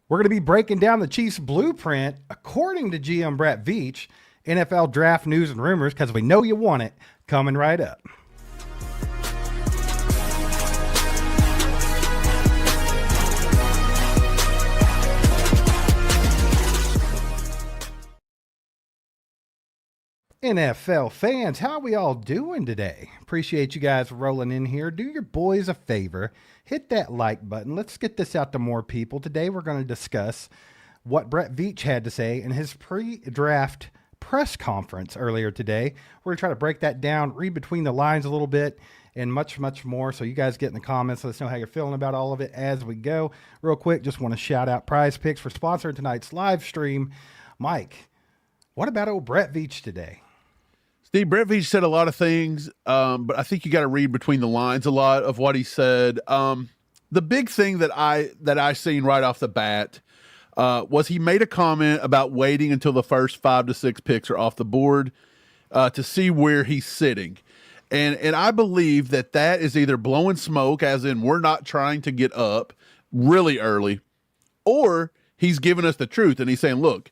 We're going to be breaking down the Chiefs blueprint according to GM Brett Veach, NFL draft news and rumors, because we know you want it, coming right up. NFL fans, how are we all doing today? Appreciate you guys rolling in here. Do your boys a favor. Hit that like button. Let's get this out to more people. Today we're going to discuss what Brett Veach had to say in his pre-draft press conference earlier today. We're going to try to break that down, read between the lines a little bit, and much, much more. So you guys get in the comments. Let us know how you're feeling about all of it as we go. Real quick, just want to shout out Prize Picks for sponsoring tonight's live stream. Mike, what about old Brett Veach today? Steve, Brett Veach said a lot of things, but I think you got to read between the lines a lot of what he said. The big thing that I seen right off the bat was he made a comment about waiting until the first 5 to 6 picks are off the board to see where he's sitting. And I believe that is either blowing smoke, as in we're not trying to get up really early, or he's giving us the truth and he's saying, look,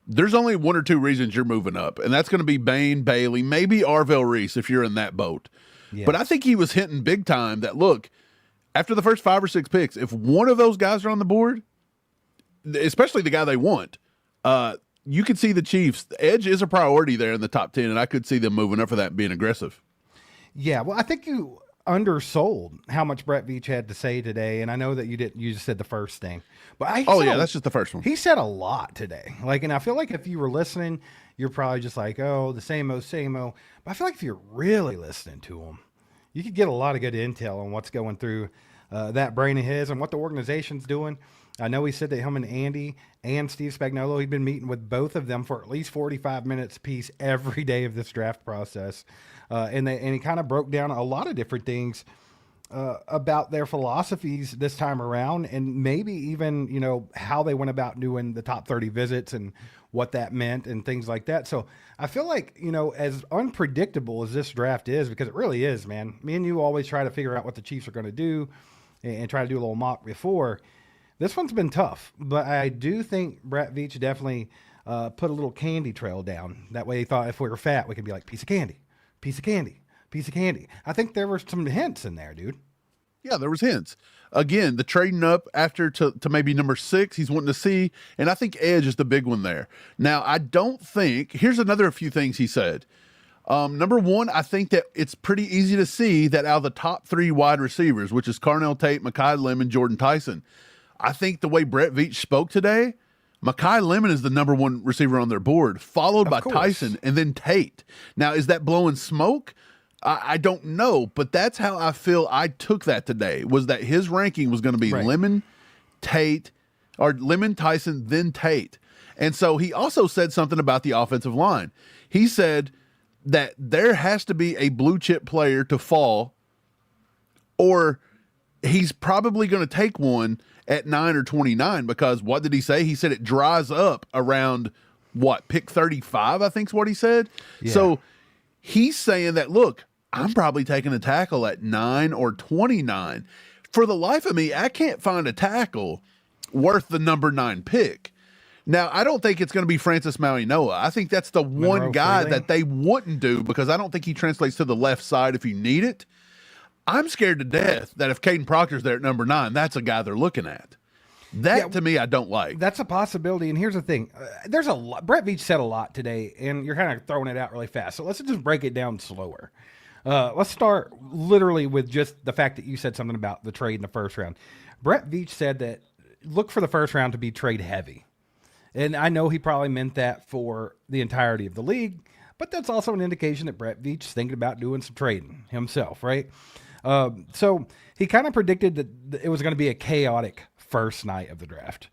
there's only 1 or 2 reasons you're moving up, and that's going to be Bain, Bailey, maybe Arvell Reese if you're in that boat. Yeah. But I think he was hinting big time that, look, after the first 5 or 6 picks, if one of those guys are on the board, especially the guy they want, you could see the Chiefs. The edge is a priority there in the top 10, and I could see them moving up for that and being aggressive. Yeah, well, I think you undersold how much Brett Veach had to say today, and I know that you didn't. You just said the first thing, but that's just the first one. He said a lot today, and I feel like if you were listening, you're probably just like, oh, the same old, same old. But I feel like if you're really listening to him, you could get a lot of good intel on what's going through that brain of his and what the organization's doing. I know he said that him and Andy and Steve Spagnuolo, he'd been meeting with both of them for at least 45 minutes apiece every day of this draft process. And he kind of broke down a lot of different things about their philosophies this time around, and maybe even, how they went about doing the top 30 visits and what that meant and things like that. So I feel like, as unpredictable as this draft is, because it really is, man, me and you always try to figure out what the Chiefs are going to do and try to do a little mock before. This one's been tough, but I do think Brett Veach definitely put a little candy trail down. That way he thought if we were fat, we could be like, piece of candy. Piece of candy, piece of candy. I think there were some hints in there, dude. Yeah, there was hints. Again, the trading up after to maybe number 6, he's wanting to see, and I think edge is the big one there. Now, I don't think, here's another few things he said. Number 1, I think that it's pretty easy to see that out of the top 3 wide receivers, which is Carnell Tate, Mekhi Lemon, Jordan Tyson, I think the way Brett Veach spoke today, Mekhi Lemon is the number 1 receiver on their board, followed by Tyson and then Tate. Now, is that blowing smoke? I don't know, but that's how I feel I took that today, was that his ranking was going to be Lemon, Tate, or Lemon, Tyson, then Tate. And so he also said something about the offensive line. He said that there has to be a blue chip player to fall, or he's probably going to take one at 9 or 29, because what did he say? He said it dries up around pick 35, I think is what he said. Yeah. So he's saying that, look, I'm probably taking a tackle at 9 or 29. For the life of me, I can't find a tackle worth the number 9 pick. Now, I don't think it's going to be Francis Mauigoa. I think that's the one guy that they wouldn't do, because I don't think he translates to the left side if you need it. I'm scared to death that if Caden Proctor's there at number 9, that's a guy they're looking at. To me, I don't like. That's a possibility. And here's the thing. There's a lot. Brett Veach said a lot today, and you're kind of throwing it out really fast. So let's just break it down slower. Let's start literally with just the fact that you said something about the trade in the first round. Brett Veach said that look for the first round to be trade heavy. And I know he probably meant that for the entirety of the league, but that's also an indication that Brett Veach's thinking about doing some trading himself, right? So he kind of predicted that it was going to be a chaotic first night of the draft.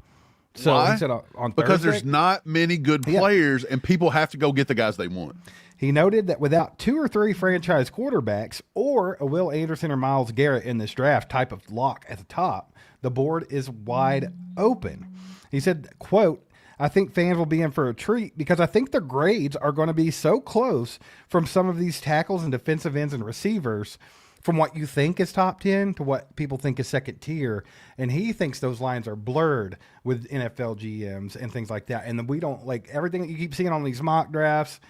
So why? He said on because Thursday, there's not many good players, and people have to go get the guys they want. He noted that without 2 or 3 franchise quarterbacks or a Will Anderson or Myles Garrett in this draft type of lock at the top, the board is wide open. He said, quote, I think fans will be in for a treat because I think the grades are going to be so close from some of these tackles and defensive ends and receivers from what you think is top 10 to what people think is second tier. And he thinks those lines are blurred with NFL GMs and things like that. And then we don't like everything that you keep seeing on these mock drafts,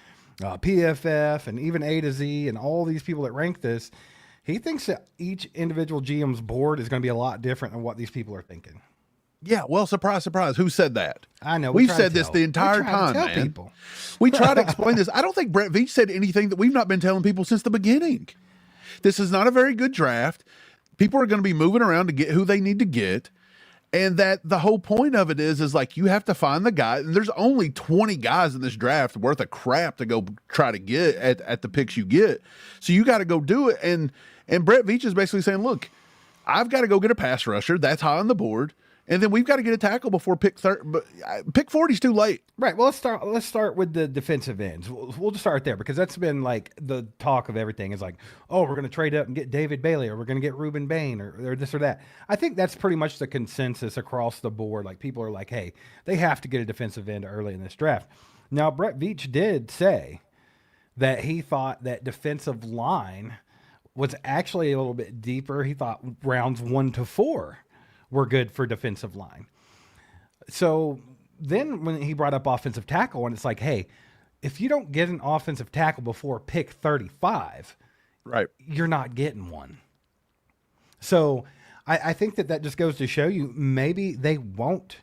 PFF, and even A to Z, and all these people that rank this. He thinks that each individual GM's board is going to be a lot different than what these people are thinking. Yeah, well, surprise, surprise. Who said that? I know. We've said this the entire time, man. People. We try to explain this. I don't think Brett Veach said anything that we've not been telling people since the beginning. This is not a very good draft. People are going to be moving around to get who they need to get. And that the whole point of it is like you have to find the guy. And there's only 20 guys in this draft worth of crap to go try to get at the picks you get. So you got to go do it. And Brett Veach is basically saying, look, I've got to go get a pass rusher. That's high on the board. And then we've got to get a tackle before pick 30. But pick 40 is too late. Right. Well, let's start with the defensive ends. We'll just start there because that's been like the talk of everything is like, oh, we're going to trade up and get David Bailey, or we're going to get Reuben Bain, or this or that. I think that's pretty much the consensus across the board. Like people are like, hey, they have to get a defensive end early in this draft. Now, Brett Veach did say that he thought that defensive line was actually a little bit deeper. He thought rounds 1 to 4 were good for defensive line. So then when he brought up offensive tackle, and it's like, hey, if you don't get an offensive tackle before pick 35, right, you're not getting one. So I think that just goes to show you maybe they won't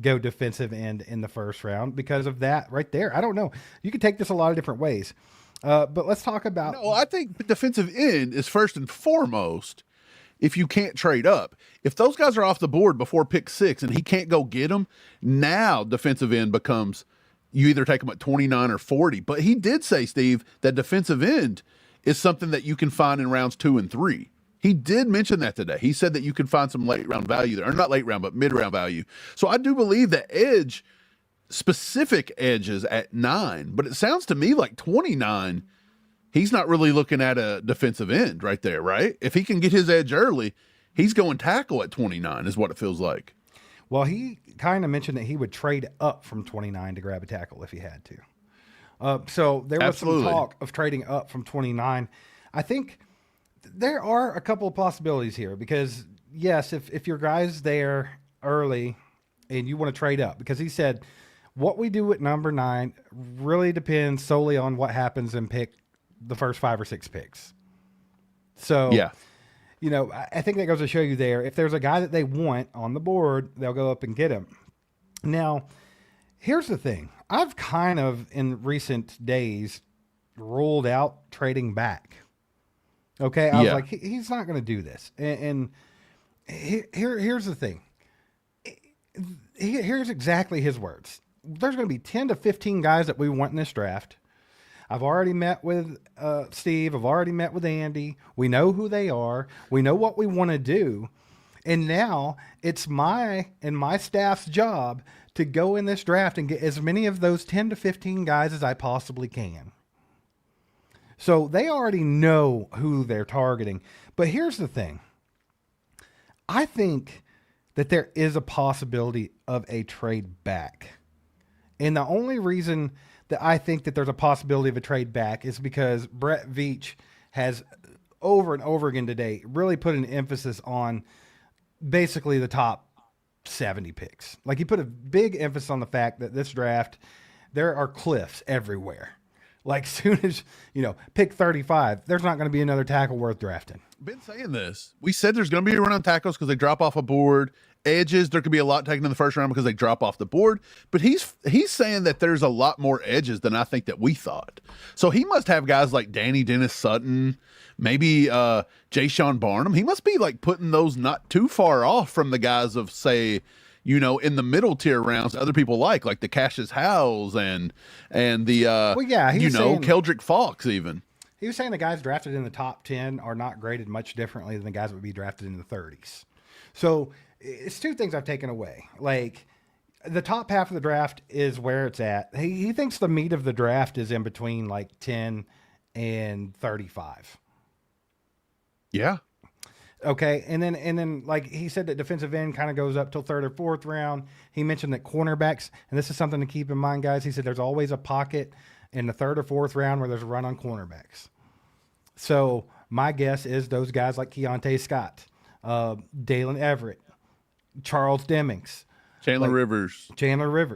go defensive end in the first round because of that right there. I don't know. You could take this a lot of different ways. But let's talk about... No, I think defensive end is first and foremost if you can't trade up. If those guys are off the board before pick 6 and he can't go get them, now defensive end becomes you either take them at 29 or 40. But he did say, Steve, that defensive end is something that you can find in rounds 2 and 3. He did mention that today. He said that you could find some late round value there, or not late round, but mid round value. So I do believe that edge, specific edges at 9, but it sounds to me like 29, he's not really looking at a defensive end right there, right? If he can get his edge early, he's going tackle at 29 is what it feels like. Well, he kind of mentioned that he would trade up from 29 to grab a tackle if he had to. So there was some talk of trading up from 29. I think there are a couple of possibilities here because, yes, if your guy's there early and you want to trade up, because he said what we do at number 9 really depends solely on what happens in the first 5 or 6 picks. So, yeah, you know, I think that goes to show you there. If there's a guy that they want on the board, they'll go up and get him. Now, here's the thing. I've kind of, in recent days, ruled out trading back. Okay? I was like, he's not going to do this. And here's the thing. Here's exactly his words. There's going to be 10 to 15 guys that we want in this draft. I've already met with Steve. I've already met with Andy. We know who they are. We know what we want to do. And now it's my and my staff's job to go in this draft and get as many of those 10 to 15 guys as I possibly can. So they already know who they're targeting. But here's the thing. I think that there is a possibility of a trade back. And the only reason that I think that there's a possibility of a trade back is because Brett Veach has over and over again today really put an emphasis on basically the top 70 picks. Like he put a big emphasis on the fact that this draft, there are cliffs everywhere. Like soon as, pick 35, there's not going to be another tackle worth drafting. Been saying this. We said there's going to be a run on tackles because they drop off a board. Edges, there could be a lot taken in the first round because they drop off the board. But he's saying that there's a lot more edges than I think that we thought. So he must have guys like Danny Dennis Sutton, maybe Jay Sean Barnum. He must be like putting those not too far off from the guys of, say, in the middle tier rounds, other people like the Cassius Howells and the Keldrick Fox even. He was saying the guys drafted in the top 10 are not graded much differently than the guys that would be drafted in the 30s. So it's two things I've taken away. Like the top half of the draft is where it's at. He thinks the meat of the draft is in between like 10 and 35. Yeah. Okay. And then like he said that defensive end kind of goes up till 3rd or 4th round. He mentioned that cornerbacks, and this is something to keep in mind, guys. He said there's always a pocket in the 3rd or 4th round where there's a run on cornerbacks. So My guess is those guys like Keontae Scott, Dalen Everett, Charles Demings, Chandler Rivers.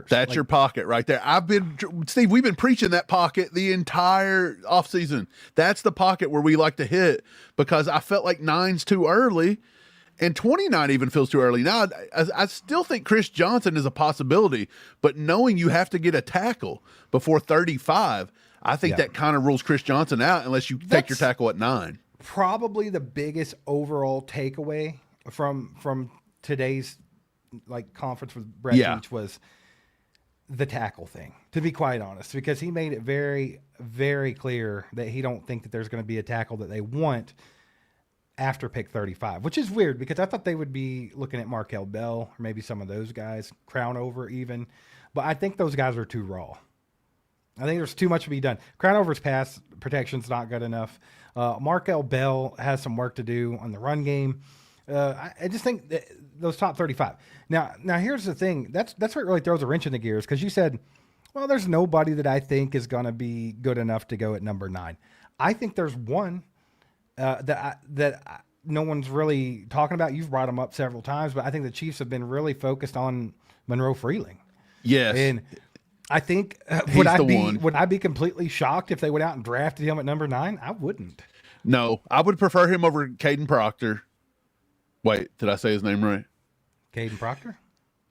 That's your pocket right there. Steve, we've been preaching that pocket the entire offseason. That's the pocket where we like to hit, because I felt like 9's too early and 29 even feels too early. Now, I still think Chris Johnson is a possibility, but knowing you have to get a tackle before 35, I think that kind of rules Chris Johnson out unless you take your tackle at 9. Probably the biggest overall takeaway from today's conference with Brett Veach was the tackle thing, to be quite honest, because he made it very, very clear that he don't think that there's going to be a tackle that they want after pick 35, which is weird because I thought they would be looking at Markel Bell or maybe some of those guys, Crownover even, but I think those guys are too raw. I think there's too much to be done. Crownover's pass protection's not good enough. Markel Bell has some work to do on the run game. I just think that those top 35. Now here's the thing. That's what really throws a wrench in the gears, because you said, well, there's nobody that I think is going to be good enough to go at number 9. I think there's one that no one's really talking about. You've brought him up several times, but I think the Chiefs have been really focused on Monroe Freeling. Yes. And I think would I be completely shocked if they went out and drafted him at number 9? I wouldn't. No, I would prefer him over Caden Proctor. Wait, did I say his name right? Caden Proctor?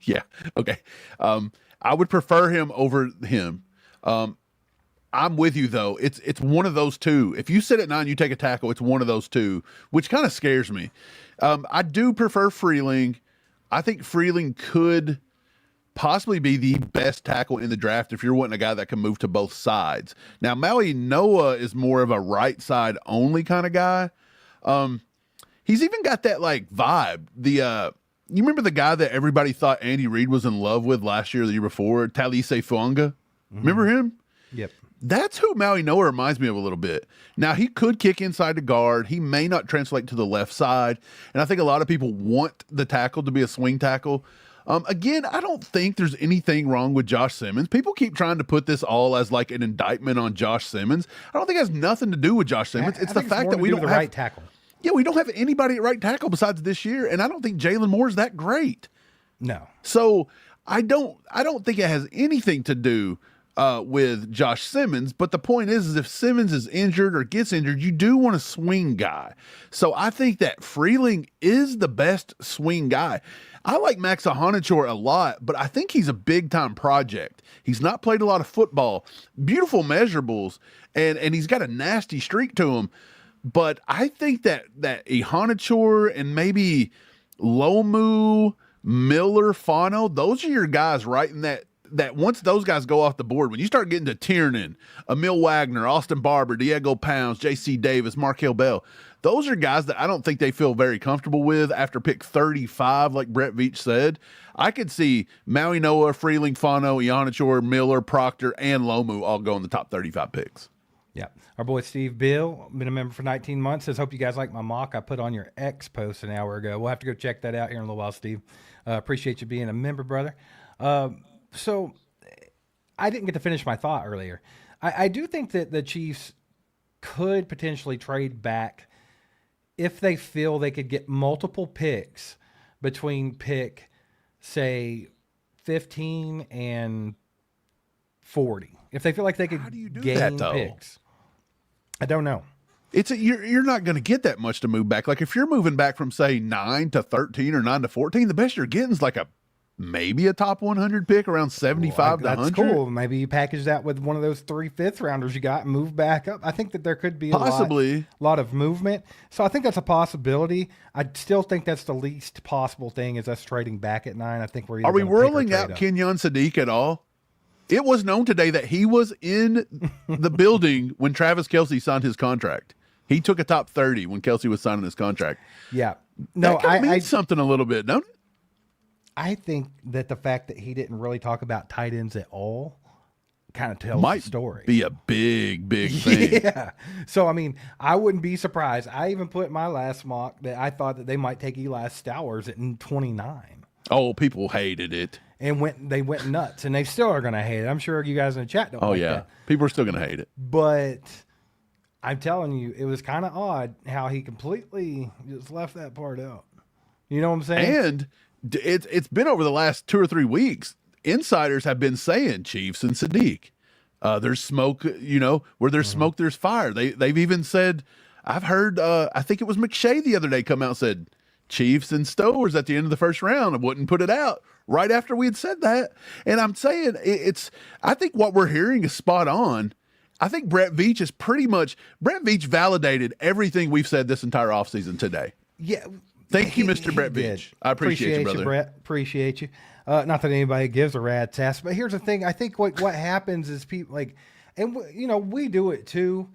Yeah. Okay. I would prefer him over him. I'm with you though. It's one of those two. If you sit at 9, you take a tackle, it's one of those two, which kind of scares me. I do prefer Freeling. I think Freeling could possibly be the best tackle in the draft if you're wanting a guy that can move to both sides. Now, Maui Noah is more of a right side only kind of guy. He's even got that vibe. You remember the guy that everybody thought Andy Reid was in love with last year or the year before, Talise Fuanga? Mm-hmm. Remember him? Yep. That's who Maui Noah reminds me of a little bit. Now, he could kick inside the guard. He may not translate to the left side. And I think a lot of people want the tackle to be a swing tackle. Again, I don't think there's anything wrong with Josh Simmons. People keep trying to put this all as an indictment on Josh Simmons. I don't think it has nothing to do with Josh Simmons. It's the fact that we don't have right tackle. Yeah, we don't have anybody at right tackle besides this year, and I don't think Jalen Moore's that great. No. So I don't think it has anything to do with Josh Simmons, but the point is if Simmons is injured or gets injured, you do want a swing guy. So I think that Freeling is the best swing guy. I like Max Ahanichor a lot, but I think he's a big-time project. He's not played a lot of football. Beautiful measurables, and he's got a nasty streak to him. But I think that Ihanichor and maybe Lomu, Miller, Fano, those are your guys right in that once those guys go off the board, when you start getting to Tiernan, Emil Wagner, Austin Barber, Diego Pounds, J.C. Davis, Markel Bell, those are guys that I don't think they feel very comfortable with after pick 35, like Brett Veach said. I could see Maui Noah, Freeling, Fano, Ihanichor, Miller, Proctor, and Lomu all go in the top 35 picks. Yeah. Our boy Steve Bill, been a member for 19 months, says, hope you guys like my mock I put on your X post an hour ago. We'll have to go check that out here in a little while, Steve. Appreciate you being a member, brother. So I didn't get to finish my thought earlier. I do think that the Chiefs could potentially trade back if they feel they could get multiple picks between pick, say, 15 and 40. If they feel like they could gain picks. I don't know. You're not going to get that much to move back. Like if you're moving back from say 9 to 13 or 9 to 14, the best you're getting is maybe a top 100 pick around 75 to 100. That's cool. Maybe you package that with one of those 3 5th rounders you got and move back up. I think that there could be a lot of movement. So I think that's a possibility. I still think that's the least possible thing is us trading back at 9. I think are we whirling out Kenyon Sadiq at all? It was known today that he was in the building when Travis Kelce signed his contract. He took a top 30 when Kelce was signing his contract. Yeah. No, that means something a little bit, don't it? I think that the fact that he didn't really talk about tight ends at all kind of tells the story. Be a big thing. Yeah. So, I wouldn't be surprised. I even put in my last mock that I thought that they might take Eli Stowers at 29. Oh, people hated it. And they went nuts, and they still are going to hate it. I'm sure you guys in the chat don't like that. People are still going to hate it. But I'm telling you, it was kind of odd how he completely just left that part out. You know what I'm saying? And it's been over the last 2 or 3 weeks. Insiders have been saying Chiefs and Sadiq. There's smoke, where there's smoke, there's fire. They've even said, I've heard, I think it was McShay the other day come out and said Chiefs and Stowers at the end of the first round. I wouldn't put it out right after we had said that. And I'm saying I think what we're hearing is spot on. I think Brett Veach validated everything we've said this entire offseason today. Yeah. Thank you, Mr. Brett Veach. I appreciate you, brother. Brett. Appreciate you. Not that anybody gives a rat's ass, but here's the thing. I think what happens is people we do it too,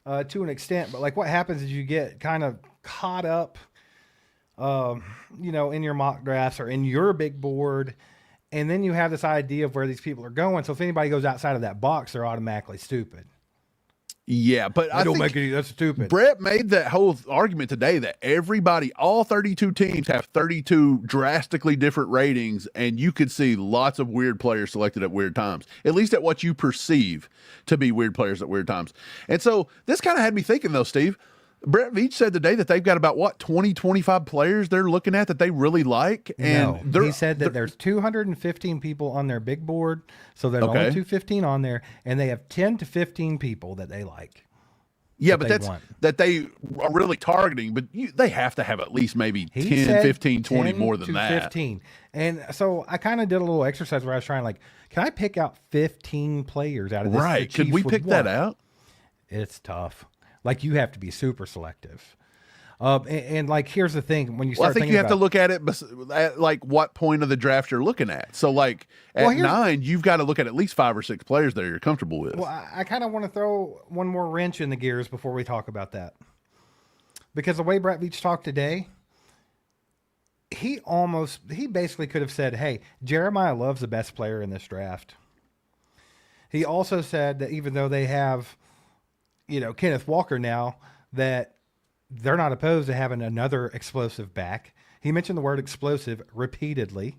to an extent, but like what happens is you get kind of caught up, in your mock drafts or in your big board. And then you have this idea of where these people are going. So if anybody goes outside of that box, they're automatically stupid. Yeah, but I don't make it. That's stupid. Brett made that whole argument today that all 32 teams have 32 drastically different ratings, and you could see lots of weird players selected at weird times, at least at what you perceive to be weird players at weird times. And so this kind of had me thinking, though, Steve. Brett Veach said today that they've got about 20, 25 players they're looking at that they really like. And he said that there's 215 people on their big board, so there's only 215 on there, and they have 10 to 15 people that they like. Yeah, but that they are really targeting, but they have to have at least maybe 10, 15, 20 more than that. 15. And so I kind of did a little exercise where I was trying, can I pick out 15 players out of this? Right. Could we pick that out? It's tough. You have to be super selective. And here's the thing: when you start, I think you have to look at it at what point of the draft you're looking at. So, at 9, you've got to look at least 5 or 6 players that you're comfortable with. Well, I kind of want to throw one more wrench in the gears before we talk about that, because the way Brett Veach talked today, he basically could have said, "Hey, Jeremiah Love's the best player in this draft." He also said that even though they have Kenneth Walker now, that they're not opposed to having another explosive back. He mentioned the word explosive repeatedly.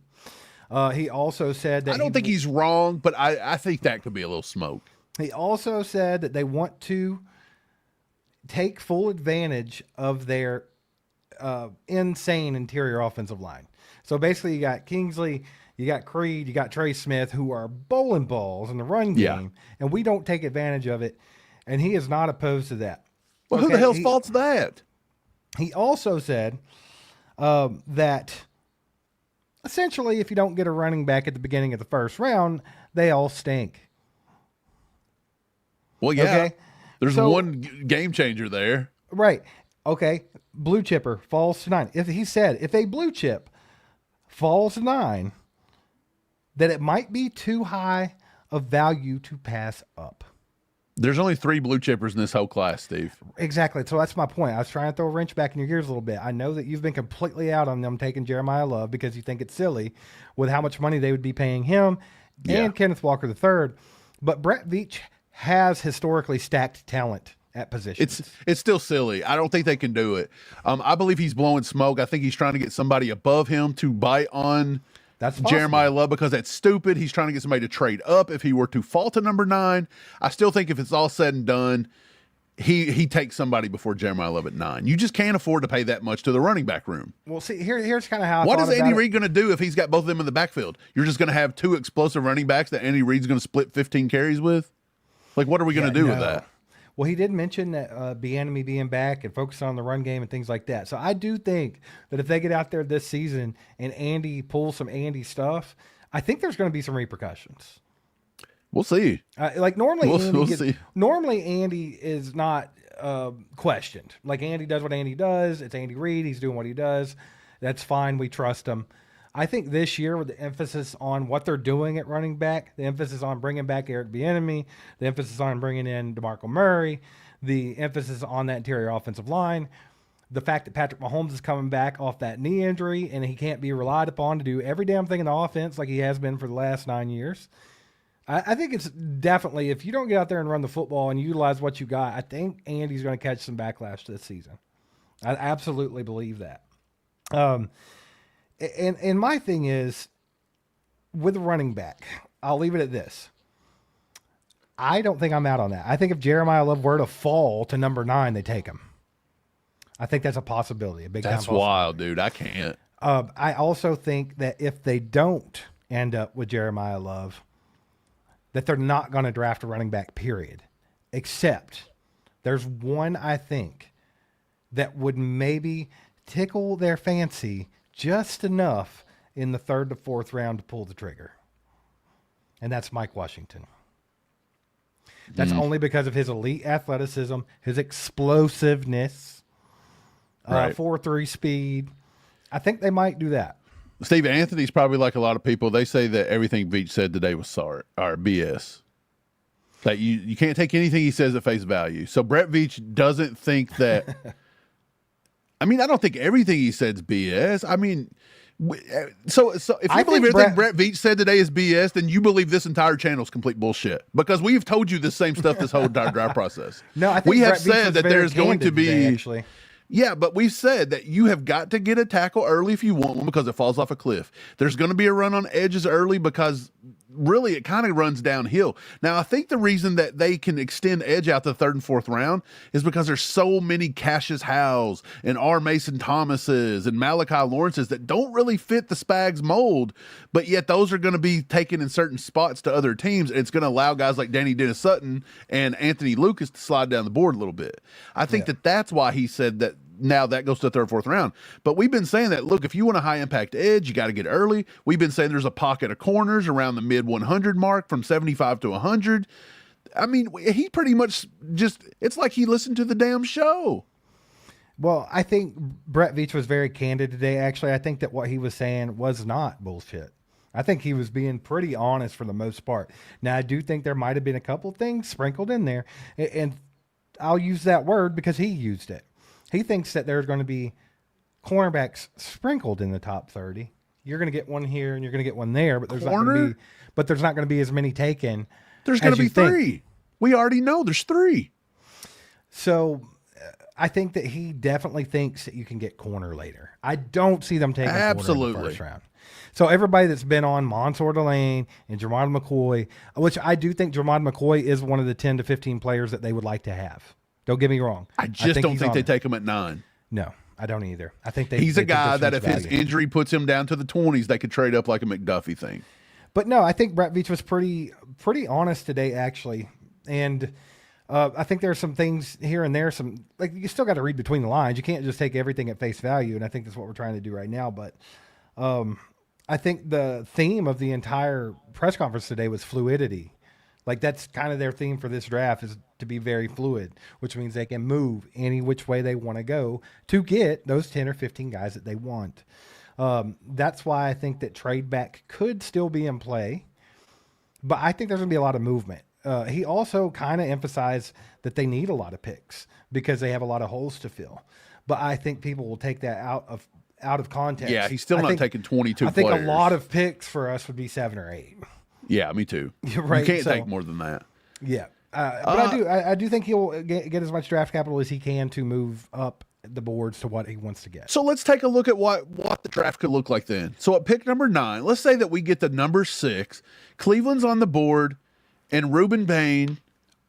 He also said that I don't think he's wrong, but I think that could be a little smoke. He also said that they want to take full advantage of their insane interior offensive line. So basically you got Kingsley, you got Creed, you got Trey Smith, who are bowling balls in the run game, and we don't take advantage of it. And he is not opposed to that. Well, who the hell's fault's that? He also said that essentially if you don't get a running back at the beginning of the first round, they all stink. Well, yeah. Okay? There's one game changer there. Right. Okay. Blue chipper falls to 9. If a blue chip falls to 9, that it might be too high of value to pass up. There's only 3 blue chippers in this whole class, Steve. Exactly. So that's my point. I was trying to throw a wrench back in your gears a little bit. I know that you've been completely out on them taking Jeremiah Love because you think it's silly with how much money they would be paying him and Kenneth Walker III. But Brett Veach has historically stacked talent at positions. It's still silly. I don't think they can do it. I believe he's blowing smoke. I think he's trying to get somebody above him to bite on Jeremiah Love because that's stupid. He's trying to get somebody to trade up if he were to fall to number 9. I still think if it's all said and done, he takes somebody before Jeremiah Love at 9. You just can't afford to pay that much to the running back room. Well, see, here's kind of how what is Andy Reid going to do if he's got both of them in the backfield? You're just going to have 2 explosive running backs that Andy Reid's going to split 15 carries with? What are we going to do with that? Well, he did mention that Bieniemy being back and focusing on the run game and things like that. So I do think that if they get out there this season and Andy pulls some Andy stuff, I think there's going to be some repercussions. We'll see. Normally Andy is not questioned. Andy does what Andy does. It's Andy Reid. He's doing what he does. That's fine. We trust him. I think this year with the emphasis on what they're doing at running back, the emphasis on bringing back Eric Bieniemy, the emphasis on bringing in DeMarco Murray, the emphasis on that interior offensive line, the fact that Patrick Mahomes is coming back off that knee injury and he can't be relied upon to do every damn thing in the offense like he has been for the last 9 years. I think it's definitely, if you don't get out there and run the football and utilize what you got, I think Andy's going to catch some backlash this season. I absolutely believe that. And my thing is, with running back, I'll leave it at this. I don't think I'm out on that. I think if Jeremiah Love were to fall to number 9, they take him. I think that's a possibility, a big time That's possibility. wild, dude. I can't. I also think that if they don't end up with Jeremiah Love, that they're not going to draft a running back, period. Except there's one I think that would maybe tickle their fancy just enough in the 3rd to 4th round to pull the trigger. And that's Mike Washington. That's only because of his elite athleticism, his explosiveness, Right. 4.3 speed. I think they might do that. Steve, Anthony's probably like a lot of people. They say that everything Veach said today was sorry or BS. That you can't take anything he says at face value. So Brett Veach doesn't think that. I mean, I don't think everything he said is BS. I mean, so if you believe everything Brett Veach said today is BS, then you believe this entire channel is complete bullshit. Because we've told you the same stuff this whole entire draft process. No, I think we have Brett Veach said was that very there's going to candid be. today, actually. Yeah, but we've said that you have got to get a tackle early if you want one because it falls off a cliff. There's going to be a run on edges early because really it kind of runs downhill. Now, I think the reason that they can extend edge out the 3rd and 4th round is because there's so many Cassius Howes and R. Mason Thomases and Malachi Lawrences that don't really fit the Spags mold, but yet those are going to be taken in certain spots to other teams. And it's going to allow guys like Danny Dennis Sutton and Anthony Lucas to slide down the board a little bit. I think that's why he said that. Now that goes to the 3rd, 4th round. But we've been saying that, look, if you want a high impact edge, you got to get early. We've been saying there's a pocket of corners around the mid 100 mark from 75 to 100. I mean, he pretty much it's like he listened to the damn show. Well, I think Brett Veach was very candid today. Actually, I think that what he was saying was not bullshit. I think he was being pretty honest for the most part. Now, I do think there might have been a couple things sprinkled in there, and I'll use that word because he used it. He thinks that there's going to be cornerbacks sprinkled in the top 30. You're going to get one here and you're going to get one there, but there's not going to be as many taken. There's going to be 3. We already know there's 3. So I think that he definitely thinks that you can get corner later. I don't see them taking corner in the first round. So everybody that's been on Mansour Delane and Jermod McCoy, which I do think Jermod McCoy is one of the 10 to 15 players that they would like to have. Don't get me wrong. I don't think they take him at 9. No, I don't either. I think he's a guy that if his injury puts him down to the 20s, they could trade up like a McDuffie thing. But no, I think Brett Veach was pretty honest today, actually. And I think there are some things here and there, like you still got to read between the lines. You can't just take everything at face value. And I think that's what we're trying to do right now. But I think the theme of the entire press conference today was fluidity. Like that's kind of their theme for this draft is to be very fluid, which means they can move any which way they want to go to get those 10 or 15 guys that they want. That's why I think that trade back could still be in play, but I think there's going to be a lot of movement. He also kind of emphasized that they need a lot of picks because they have a lot of holes to fill. But I think people will take that out of context. Yeah, he's still not taking 22 I think players. a lot of picks for us would be 7 or 8. Yeah, me too. Right, you can't take more than that. Yeah. But I do think he'll get as much draft capital as he can to move up the boards to what he wants to get. So let's take a look at what the draft could look like then. So at pick number 9, let's say that we get the number 6, Cleveland's on the board, and Reuben Bain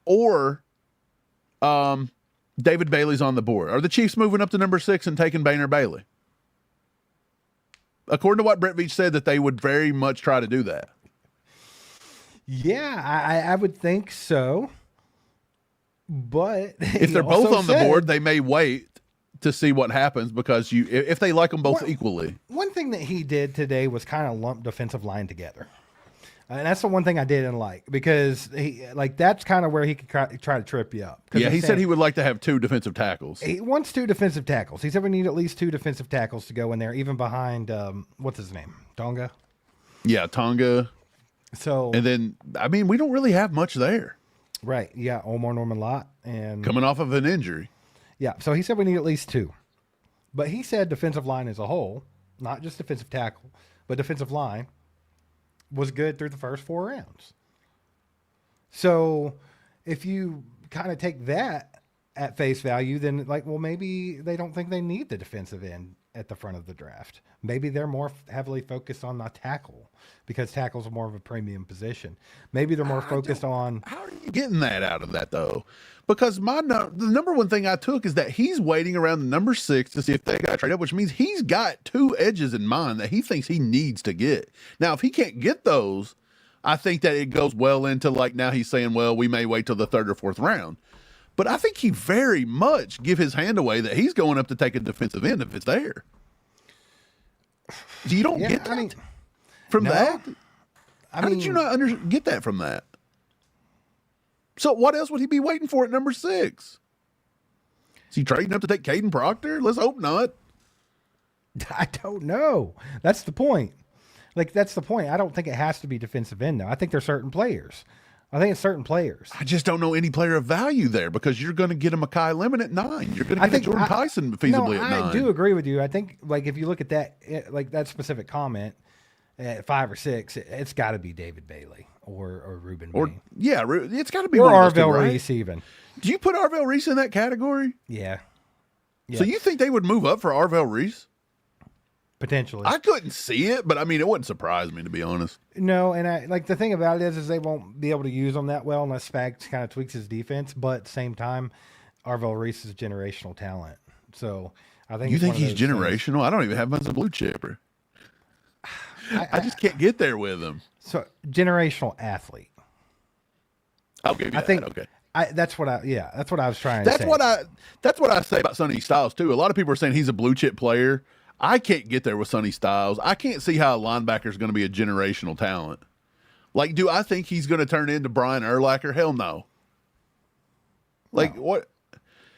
or David Bailey's on the board. Are the Chiefs moving up to number 6 and taking Bain or Bailey? According to what Brett Veach said, that they would very much try to do that. Yeah, I would think so. But if they're both on the board, they may wait to see what happens because if they like them both equally. One thing that he did today was kind of lump defensive line together. And that's the one thing I didn't like because that's kind of where he could try to trip you up. Yeah, he said he would like to have 2 defensive tackles. He wants 2 defensive tackles. He said we need at least 2 defensive tackles to go in there, even behind, what's his name? Tonga? Yeah, Tonga. So, and then, I mean, we don't really have much there. Right. Yeah, Omar Norman Lott. And coming off of an injury. Yeah, so he said we need at least 2. But he said defensive line as a whole, not just defensive tackle, but defensive line, was good through the first 4 rounds. So if you kind of take that at face value, then maybe they don't think they need the defensive end at the front of the draft. Maybe they're more heavily focused on the tackle because tackle's more of a premium position. Maybe they're more focused on. How are you getting that out of that though? Because the number one thing I took is that he's waiting around the number 6 to see if they got to trade up, which means he's got 2 edges in mind that he thinks he needs to get. Now, if he can't get those, I think that it goes well into like now he's saying, well, we may wait till the 3rd or 4th round. But I think he very much give his hand away that he's going up to take a defensive end if it's there. You don't get that from that? How did you not get that from that? So what else would he be waiting for at number 6? Is he trading up to take Caden Proctor? Let's hope not. I don't know. That's the point. That's the point. I don't think it has to be defensive end, though. I think there's certain players. I think it's certain players. I just don't know any player of value there because you're going to get a Mekhi Lemon at 9. You're going to get a Jordan Tyson feasibly at 9. I do agree with you. I think, if you look at that, that specific comment at 5 or 6, it's got to be David Bailey or Ruben Bain. Yeah, it's got to be or one of those Arvell two, right? Reese even. Do you put Arvell Reese in that category? Yeah. So you think they would move up for Arvell Reese? Potentially. I couldn't see it, but I mean, it wouldn't surprise me, to be honest. No, and the thing about it is they won't be able to use him that well unless Spags kind of tweaks his defense. But at the same time, Arvell Reese is generational talent. So I think you think he's generational? Things. I don't even have him as a blue chipper. I just can't get there with him. So generational athlete. I'll give you that. Okay. That's what I was trying to say. That's what I say about Sonny Styles too. A lot of people are saying he's a blue chip player. I can't get there with Sonny Styles. I can't see how a linebacker is going to be a generational talent. Do I think he's going to turn into Brian Urlacher? Hell no. What?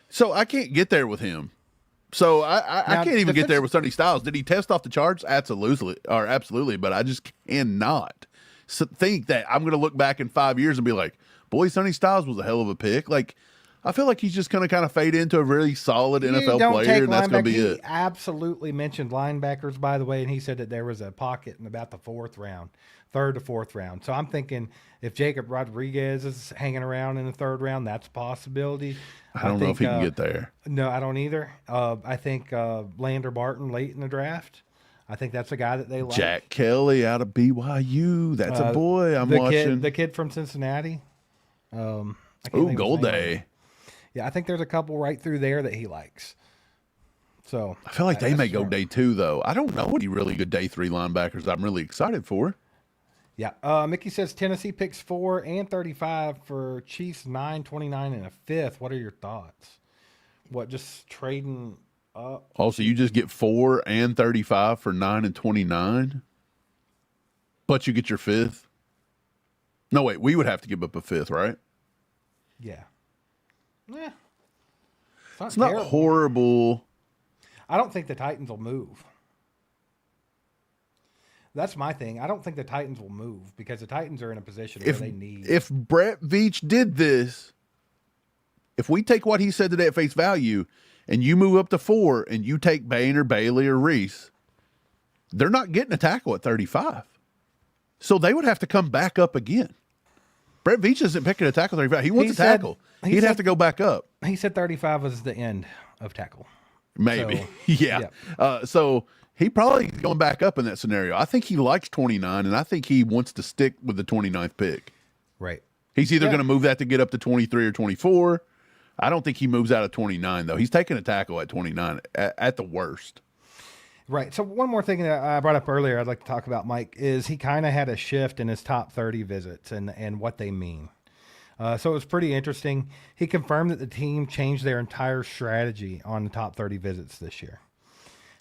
So I can't get there with him. So I can't even get there with Sonny Styles. Did he test off the charts? Absolutely. But I just cannot think that I'm going to look back in 5 years and be like, boy, Sonny Styles was a hell of a pick. I feel like he's just going to kind of fade into a really solid NFL player, and that's going to be it. He absolutely mentioned linebackers, by the way, and he said that there was a pocket in about the 4th round, 3rd to 4th round. So I'm thinking if Jacob Rodriguez is hanging around in the 3rd round, that's a possibility. I don't know if he can get there. No, I don't either. I think Lander Barton late in the draft. I think that's a guy that they like. Jack Kelly out of BYU. That's a boy I'm watching. The kid from Cincinnati. Ooh, Gold Day. Yeah, I think there's a couple right through there that he likes. So I feel like they may go day 2, though. I don't know any really good day 3 linebackers I'm really excited for. Yeah. Mickey says Tennessee picks 4 and 35 for Chiefs 9, 29, and a 5th. What are your thoughts? What, just trading up? Oh, so you just get 4 and 35 for 9 and 29? But you get your 5th? No, wait, we would have to give up a 5th, right? Yeah. Yeah. It's not horrible. I don't think the Titans will move. That's my thing. I don't think the Titans will move because the Titans are in a position where they need. If Brett Veach did this, if we take what he said today at face value and you move up to 4 and you take Bain or Bailey or Reese, they're not getting a tackle at 35. So they would have to come back up again. Brett Veach isn't picking a tackle 35. He wants a tackle. He'd have to go back up. He said 35 was the end of tackle. Maybe. So, yeah. So he probably going back up in that scenario. I think he likes 29, and I think he wants to stick with the 29th pick. Right. He's either going to move that to get up to 23 or 24. I don't think he moves out of 29, though. He's taking a tackle at 29 at the worst. Right. So one more thing that I brought up earlier I'd like to talk about, Mike, is he kind of had a shift in his top 30 visits and what they mean. So it was pretty interesting. He confirmed that the team changed their entire strategy on the top 30 visits this year.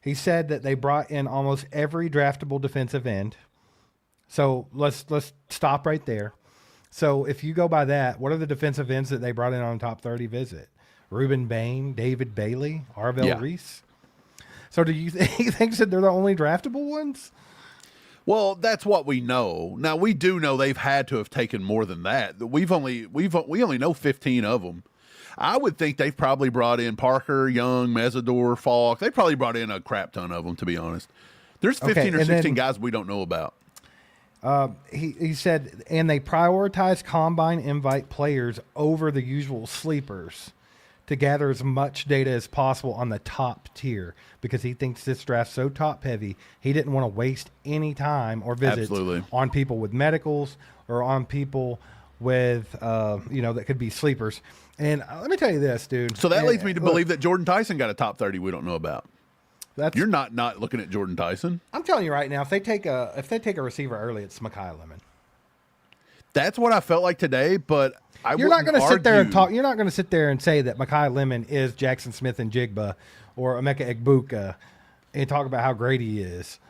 He said that they brought in almost every draftable defensive end. So let's stop right there. So if you go by that, what are the defensive ends that they brought in on the top 30 visit? Ruben Bain, David Bailey, Arvell Reese. So do you think he thinks that they're the only draftable ones? Well, that's what we know. Now we do know they've had to have taken more than that. We only know 15 of them. I would think they've probably brought in Parker, Young, Mesidor, Falk. They probably brought in a crap ton of them, to be honest. There's 15 or 16 guys we don't know about. He said, and they prioritize combine invite players over the usual sleepers to gather as much data as possible on the top tier because he thinks this draft's so top heavy. He didn't want to waste any time or visits on people with medicals or on people with, that could be sleepers. And let me tell you this, dude. So that leads me to believe that Jordan Tyson got a top 30 we don't know about. You're not looking at Jordan Tyson. I'm telling you right now, if they take a receiver early, it's Mekhi Lemon. That's what I felt like today, but you're not going to sit there and talk. You're not going to sit there and say that Mekhi Lemon is Jackson Smith and Jigba or Emeka Egbuka and talk about how great he is.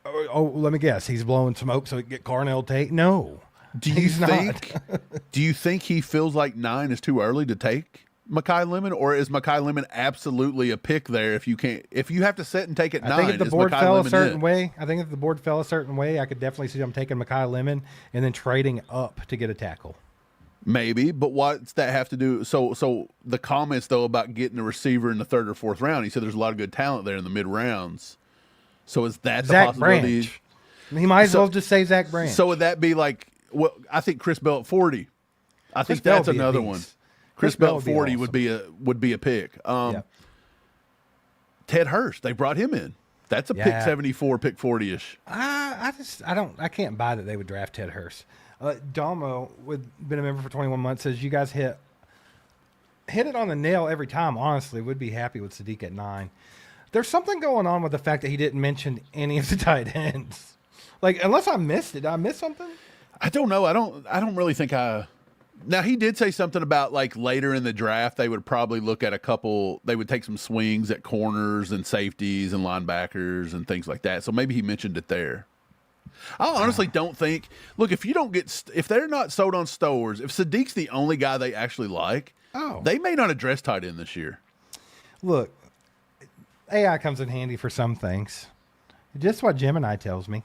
Oh, let me guess. He's blowing smoke so he can get Carnell Tate? No. Do you think he feels like 9 is too early to take Mekhi Lemon, or is Mekhi Lemon absolutely a pick there if you have to sit and take it 9? I think if the board fell a certain way, I could definitely see them taking Mekhi Lemon and then trading up to get a tackle. Maybe, but what's that have to do? So the comments though about getting a receiver in the 3rd or 4th round, he said there's a lot of good talent there in the mid rounds. So is that the possibility? Branch. He might as well just say Zach Branch. So would that be like? Well, I think Chris Bell at 40. I think that's another one. Chris Bell at 40 would be a pick. Ted Hurst, they brought him in. That's a pick 74, pick 40-ish. I can't buy that they would draft Ted Hurst. Dalmo, been a member for 21 months, says you guys hit it on the nail every time. Honestly, would be happy with Sadiq at 9. There's something going on with the fact that he didn't mention any of the tight ends. Like, unless I missed it, did I miss something? I don't know. I don't really think I. Now, he did say something about like later in the draft, they would probably look at they would take some swings at corners and safeties and linebackers and things like that. So maybe he mentioned it there. I honestly don't think, look, if they're not sold on Stowers, if Sadiq's the only guy they actually like, they may not address tight end this year. Look, AI comes in handy for some things. Just what Gemini tells me.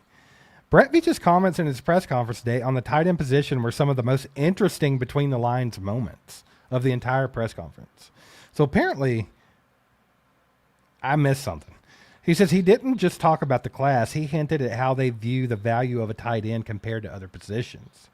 Brett Veach's comments in his press conference today on the tight end position were some of the most interesting between the lines moments of the entire press conference. So apparently, I missed something. He says he didn't just talk about the class. He hinted at how they view the value of a tight end compared to other positions.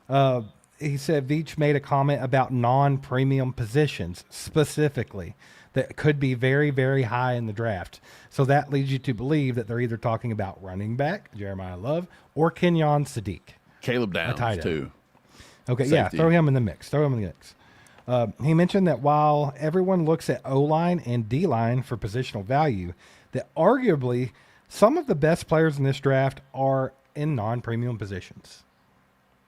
He said Veach made a comment about non-premium positions specifically that could be very, very high in the draft. So that leads you to believe that they're either talking about running back, Jeremiah Love, or Kenyon Sadiq. Caleb Downs, too. Okay, safety. Throw him in the mix. He mentioned that while everyone looks at O-line and D-line for positional value, that arguably some of the best players in this draft are in non-premium positions.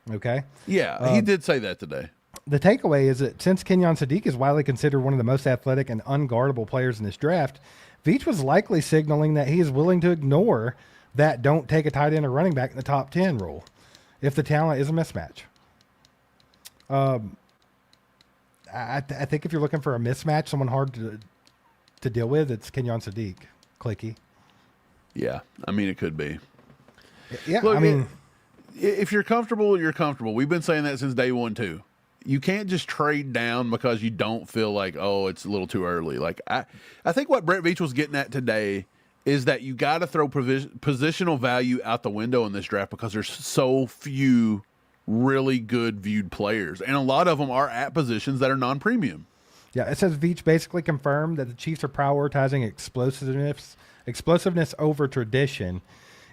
Okay? Yeah, he did say that today. The takeaway is that since Kenyon Sadiq is widely considered one of the most athletic and unguardable players in this draft, Veach was likely signaling that he is willing to ignore that don't take a tight end or running back in the top 10 rule if the talent is a mismatch. I think if you're looking for a mismatch, someone hard to deal with, it's Kenyon Sadiq. Clicky. Yeah, I mean, it could be. Yeah, look, if you're comfortable, you're comfortable. We've been saying that since day one, too. You can't just trade down because you don't feel like, oh, it's a little too early. Like I think what Brett Veach was getting at today is that you got to throw positional value out the window in this draft because there's so few really good viewed players, and a lot of them are at positions that are non-premium. Yeah, it says Veach basically confirmed that the Chiefs are prioritizing explosiveness over tradition.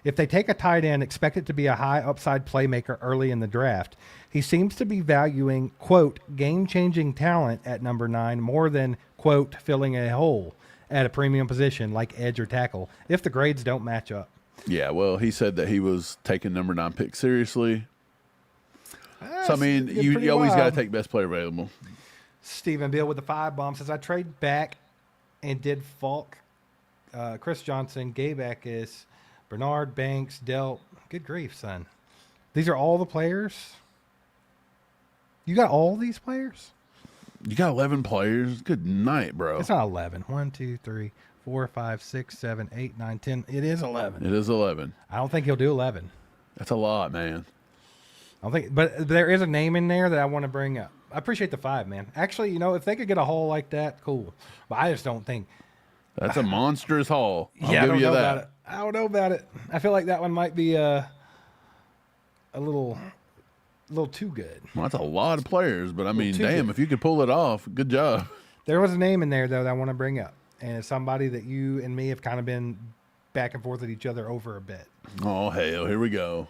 If they take a tight end, expect it to be a high upside playmaker early in the draft. He seems to be valuing, quote, game-changing talent at number 9 more than, quote, filling a hole at a premium position like edge or tackle if the grades don't match up. Yeah, well, he said that he was taking number 9 pick seriously. So, I mean, you always got to take best player available. Stephen Bill with the 5 bomb says, I trade back and did Falk, Chris Johnson, Gabe Akis, Bernard, Banks, Delt. Good grief, son. These are all the players? You got all these players? You got 11 players? Good night, bro. It's not 11. 1, 2, 3, 4, 5, 6, 7, 8, 9, 10. It is 11. It is 11. I don't think he'll do 11. That's a lot, man. I don't think, but there is a name in there that I want to bring up. I appreciate the 5, man. Actually, if they could get a haul like that, cool. But I just don't think. That's a monstrous haul. I don't know about it. I don't know about it. I feel like that one might be a little little too good. Well, that's a lot of players, but I mean, too damn, good. if you could pull it off, good job. There was a name in there, though, that I want to bring up. And it's somebody that you and me have kind of been back and forth with each other over a bit. Oh, hell, here we go.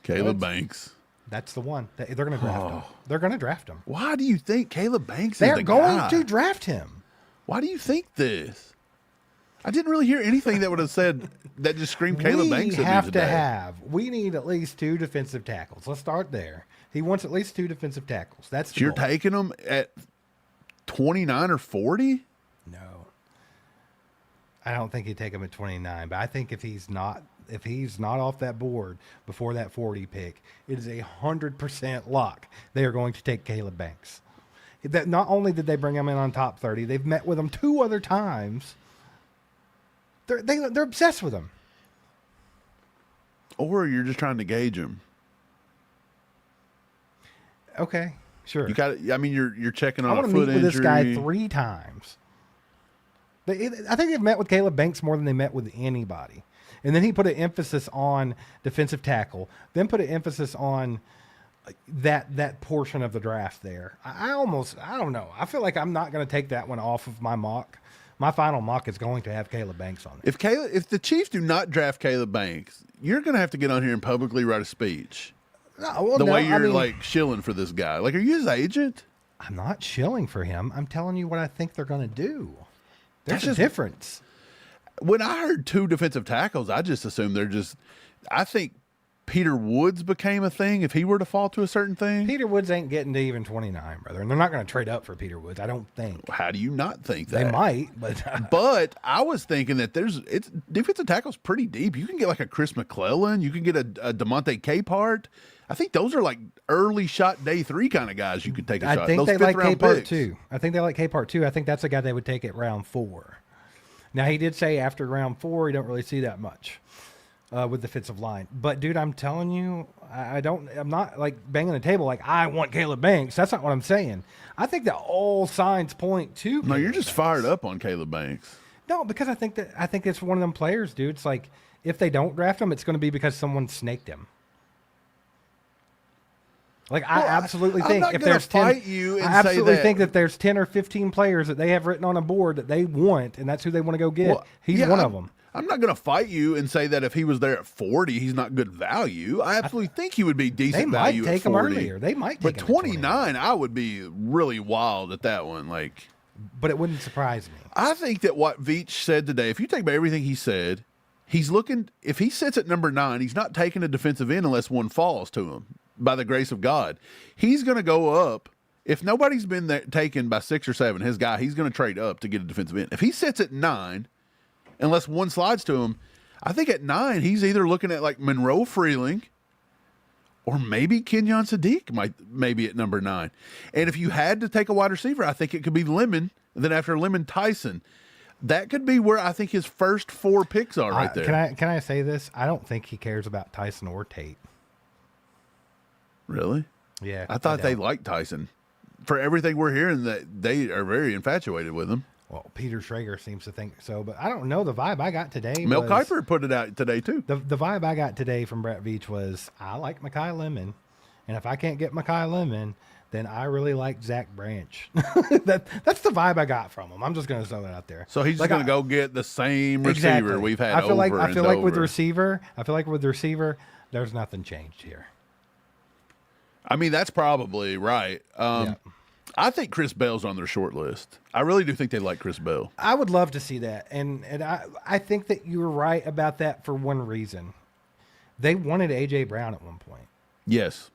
Caleb Banks. That's the one. They're going to draft him. They're going to draft him. Why do you think Caleb Banks is They're the going guy? to draft him. Why do you think this? I didn't really hear anything that would have said that just screamed Caleb Banks at me today. We need at least 2 defensive tackles. Let's start there. He wants at least 2 defensive tackles. That's the You're goal. taking him at 29 or 40? No. I don't think he'd take him at 29, but I think if he's not off that board before that 40 pick, it is 100% lock they are going to take Caleb Banks. That not only did they bring him in on top 30, they've met with him 2 other times. They're obsessed with him. Or you're just trying to gauge him. Okay, sure. You got. I mean, you're checking I on want a to foot meet with injury. this guy 3 times. I think they've met with Caleb Banks more than they met with anybody. And then he put an emphasis on defensive tackle, then put an emphasis on that portion of the draft there. I don't know. I feel like I'm not going to take that one off of my mock. My final mock is going to have Caleb Banks on it. If the Chiefs do not draft Caleb Banks, you're going to have to get on here and publicly write a speech. Way you're like shilling for this guy. Like, are you his agent? I'm not shilling for him. I'm telling you what I think they're going to do. There's a just difference. When I heard 2 defensive tackles, I just assumed I think Peter Woods became a thing if he were to fall to a certain thing. Peter Woods ain't getting to even 29, brother. And they're not going to trade up for Peter Woods, I don't think. How do you not think that? They might, but But I was thinking that defensive tackle's pretty deep. You can get like a Chris McClellan. You can get a DeMonte Capehart. I think those are like early shot day 3 kind of guys you could take a shot. I think those they like fifth-round Capehart picks. too. I think they like Capehart too. I think that's a guy they would take at round 4. Now, he did say after round 4, you don't really see that much with the defensive line. But, dude, I'm telling you, I'm not like banging the table like I want Caleb Banks. That's not what I'm saying. I think that all signs point to No, you're Caleb just Banks. fired up on Caleb Banks. No, because I think it's one of them players, dude. It's like if they don't draft him, it's going to be because someone snaked him. Like, I absolutely think if there's 10, I absolutely think that there's 10 or 15 players that they have written on a board that they want, and that's who they want to go get. He's one of them. I'm not going to fight you and say that if he was there at 40, he's not good value. I absolutely think he would be decent value. They might take at 40. him earlier. They might take but him at 29, I would be really wild at that one. Like, but it wouldn't surprise me. I think that what Veach said today, if you take about everything he said, he's looking. If he sits at number 9, he's not taking a defensive end unless one falls to him. By the grace of God, he's going to go up. If nobody's been taken by 6 or 7, his guy, he's going to trade up to get a defensive end. If he sits at 9, unless one slides to him, I think at 9, he's either looking at like Monroe Freeling or maybe Kenyon Sadiq maybe at number 9. And if you had to take a wide receiver, I think it could be Lemon. And then after Lemon, Tyson. That could be where I think his first 4 picks are right there. Can I say this? I don't think he cares about Tyson or Tate. Really? Yeah. I thought they liked Tyson. For everything we're hearing, that they are very infatuated with him. Well, Peter Schrager seems to think so, but I don't know. The vibe I got today Mel was... Kiper put it out today, too. The vibe I got today from Brett Veach was, I like Mekhi Lemon, and if I can't get Mekhi Lemon, then I really like Zach Branch. That's the vibe I got from him. I'm just going to throw that out there. So he's just going to go get the same receiver exactly. we've had I feel like with the receiver, there's nothing changed here. I mean, that's probably right. Yeah. I think Chris Bell's on their short list. I really do think they like Chris Bell. I would love to see that. And I think that you were right about that for one reason. They wanted A.J. Brown at one point. Yes.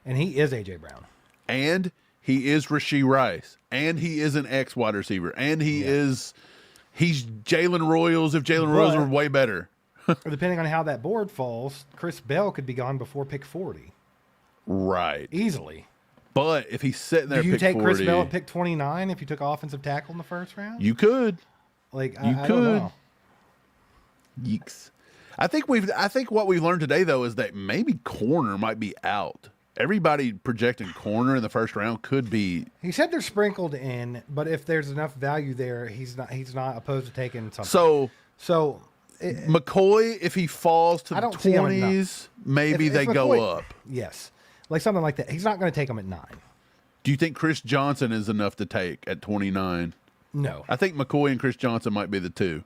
And he is A.J. Brown. And he is Rashee Rice. And he is an ex-wide receiver. And he's Jalen Royals if Jalen Royals were way better. Depending on how that board falls, Chris Bell could be gone before pick 40. Right. Easily. But if he's sitting there, do you pick take 40, Chris Bell at pick 29 if you took offensive tackle in the first round? You could. Like I don't know. Yeeks. I think what we've learned today though is that maybe corner might be out. Everybody projecting corner in the first round could be. He said they're sprinkled in, but if there's enough value there, he's not opposed to taking something. So McCoy, if he falls to the 20s, maybe they go up. Yes. like something like that. He's not going to take him at 9. Do you think Chris Johnson is enough to take at 29? No. I think McCoy and Chris Johnson might be the two.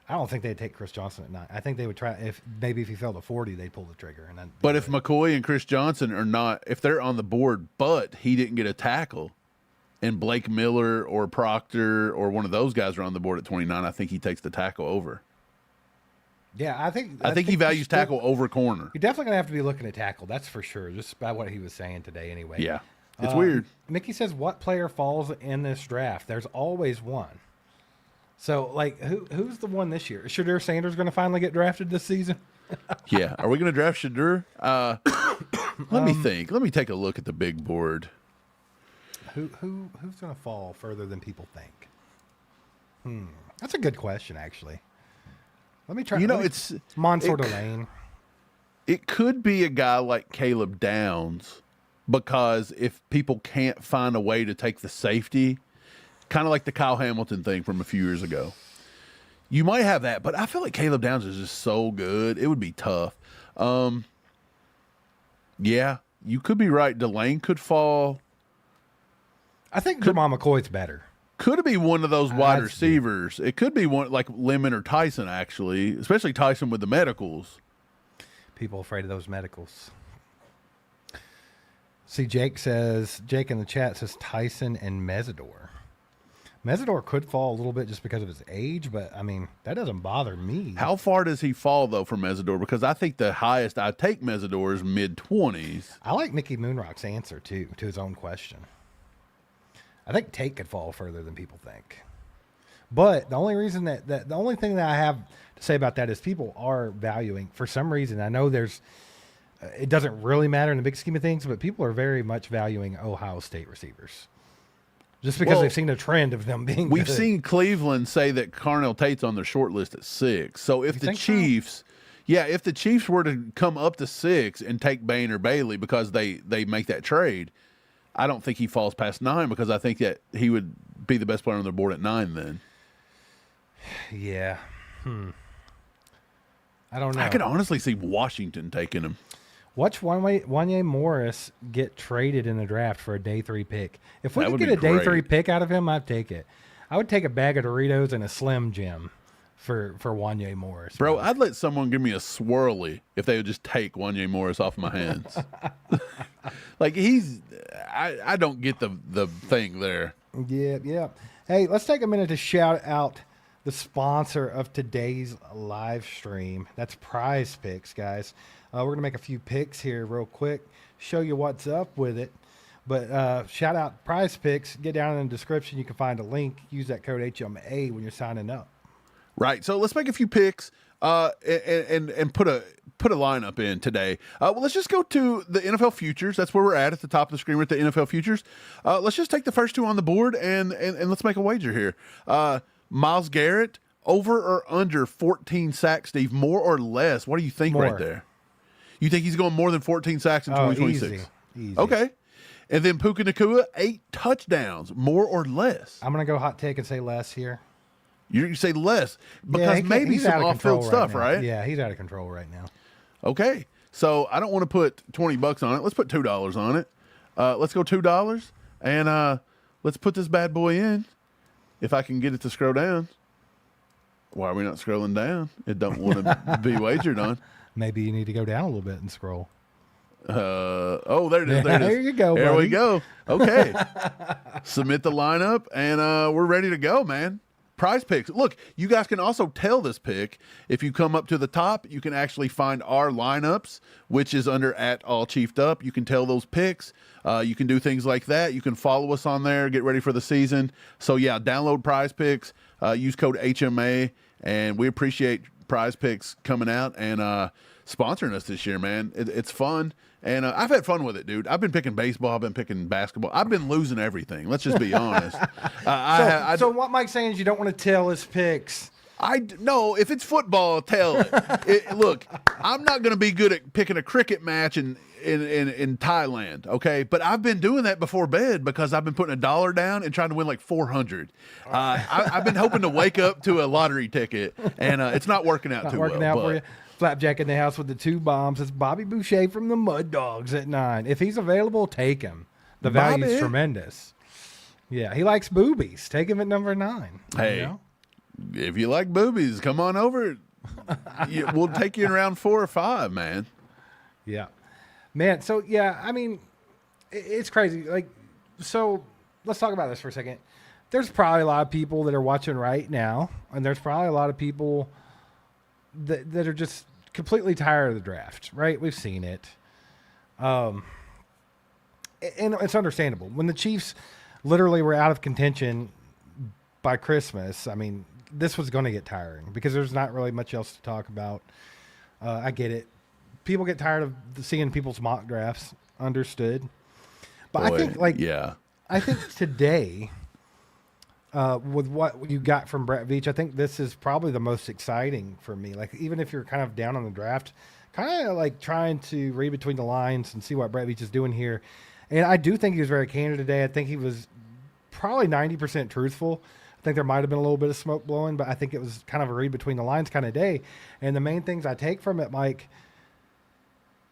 I don't think they'd take Chris Johnson at 9. I think they would try, if he fell to 40, they'd pull the trigger. But if McCoy and Chris Johnson are not, if they're on the board, but he didn't get a tackle, and Blake Miller or Proctor or one of those guys are on the board at 29, I think he takes the tackle over. Yeah, I think he values tackle over corner. You're definitely going to have to be looking at tackle. That's for sure. Just by what he was saying today anyway. Yeah. It's weird. Mickey says, what player falls in this draft? There's always one. So, like, who's the one this year? Is Shadur Sanders going to finally get drafted this season? Yeah. Are we going to draft Shadur? Let me think. Let me take a look at the big board. Who's going to fall further than people think? That's a good question, actually. Let me try. It's Mansour Delane. It could be a guy like Caleb Downs, because if people can't find a way to take the safety, kind of like the Kyle Hamilton thing from a few years ago, you might have that. But I feel like Caleb Downs is just so good, it would be tough. Yeah, you could be right. Delane could fall. I think Jamal McCoy's better. Could it be one of those wide receivers? It could be one like Lemon or Tyson, actually, especially Tyson with the medicals. People afraid of those medicals. See, Jake in the chat says Tyson and Mesidor. Mesidor could fall a little bit just because of his age, but, I mean, that doesn't bother me. How far does he fall, though, from Mesidor? Because I think the highest I take Mesidor is mid-20s. I like Mickey Moonrock's answer, too, to his own question. I think Tate could fall further than people think. But the only reason the only thing that I have to say about that is people are valuing, for some reason, I know it doesn't really matter in the big scheme of things, but people are very much valuing Ohio State receivers. Just because they've seen a trend of them being We've good. seen Cleveland say that Carnell Tate's on their short list at 6. So if the Chiefs, if the Chiefs were to come up to 6 and take Bain or Bailey because they make that trade, I don't think he falls past 9, because I think that he would be the best player on their board at 9 then. Yeah. I don't know. I could honestly see Washington taking him. Watch Wanye Morris get traded in the draft for a day 3 pick. If we That could would get a be day great. 3 pick out of him, I'd take it. I would take a bag of Doritos and a Slim Jim for Wanye Morris. Bro, I'd let someone give me a swirly if they would just take Wanye Morris off my hands. Like, I don't get the thing there. Yeah. Hey, let's take a minute to shout out the sponsor of today's live stream. That's Prize Picks, guys. We're going to make a few picks here real quick, show you what's up with it. But shout out Prize Picks. Get down in the description. You can find a link. Use that code HMA when you're signing up. Right. So let's make a few picks and put a lineup in today. Let's just go to the NFL futures. That's where we're at the top of the screen. We're at the NFL futures. Let's just take the first two on the board and let's make a wager here. Myles Garrett, over or under 14 sacks, Steve? More or less? What do you think right there? You think he's going more than 14 sacks in 2026? Easy. Okay. And then Puka Nacua, 8 touchdowns, more or less? I'm going to go hot take and say less here. You say less because maybe he's some out of off-field control stuff, right? Yeah, he's out of control right now. Okay. So I don't want to put $20 on it. Let's put $2 on it. Let's go $2 and let's put this bad boy in. If I can get it to scroll down. Why are we not scrolling down? It don't want to be wagered on. Maybe you need to go down a little bit and scroll. There it is. There you go, There buddy. we go. Okay. Submit the lineup, and we're ready to go, man. Prize Picks. Look, you guys can also tell this pick. If you come up to the top, you can actually find our lineups, which is under @AllChiefedUp. You can tell those picks. You can do things like that. You can follow us on there. Get ready for the season. So, yeah, download Prize Picks. Use code HMA, and we appreciate Prize Picks coming out and sponsoring us this year, man. It's fun. And I've had fun with it, dude. I've been picking baseball. I've been picking basketball. I've been losing everything. Let's just be honest. So what Mike's saying is you don't want to tell his picks. No, if it's football, tell it. Look, I'm not going to be good at picking a cricket match in Thailand, okay? But I've been doing that before bed because I've been putting $1 down and trying to win like 400. I've been hoping to wake up to a lottery ticket, and it's not working out too well. For you. Flapjack in the house with the 2 bombs. It's Bobby Boucher from the Mud Dogs at 9. If he's available, take him. The value's Bobby. tremendous. Yeah, he likes boobies. Take him at number 9. Hey, you know? if you like boobies, come on over. We'll take you in round 4 or 5, man. Yeah. Man, so yeah, I mean, it's crazy. Like, so let's talk about this for a second. There's probably a lot of people that are watching right now, and there's probably a lot of people that are just completely tired of the draft, right? We've seen it. And it's understandable. When the Chiefs literally were out of contention by Christmas, I mean, this was going to get tiring because there's not really much else to talk about. I get it. People get tired of seeing people's mock drafts. Understood. But Boy, I think, yeah. I think today, with what you got from Brett Veach, I think this is probably the most exciting for me. Like, even if you're kind of down on the draft, kind of like trying to read between the lines and see what Brett Veach is doing here. And I do think he was very candid today. I think he was probably 90% truthful. I think there might have been a little bit of smoke blowing, but I think it was kind of a read between the lines kind of day. And the main things I take from it, Mike,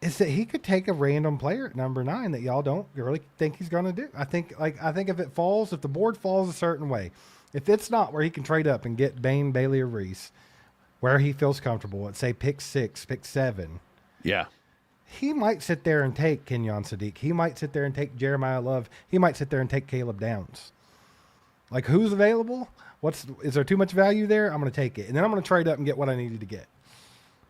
is that he could take a random player at number 9 that y'all don't really think he's going to do. I think if it falls, if the board falls a certain way, if it's not where he can trade up and get Bain, Bailey, or Reese, where he feels comfortable at, say, pick 6, pick 7, Yeah. he might sit there and take Kenyon Sadiq. He might sit there and take Jeremiah Love. He might sit there and take Caleb Downs. Like, who's available? Is there too much value there? I'm going to take it. And then I'm going to trade up and get what I needed to get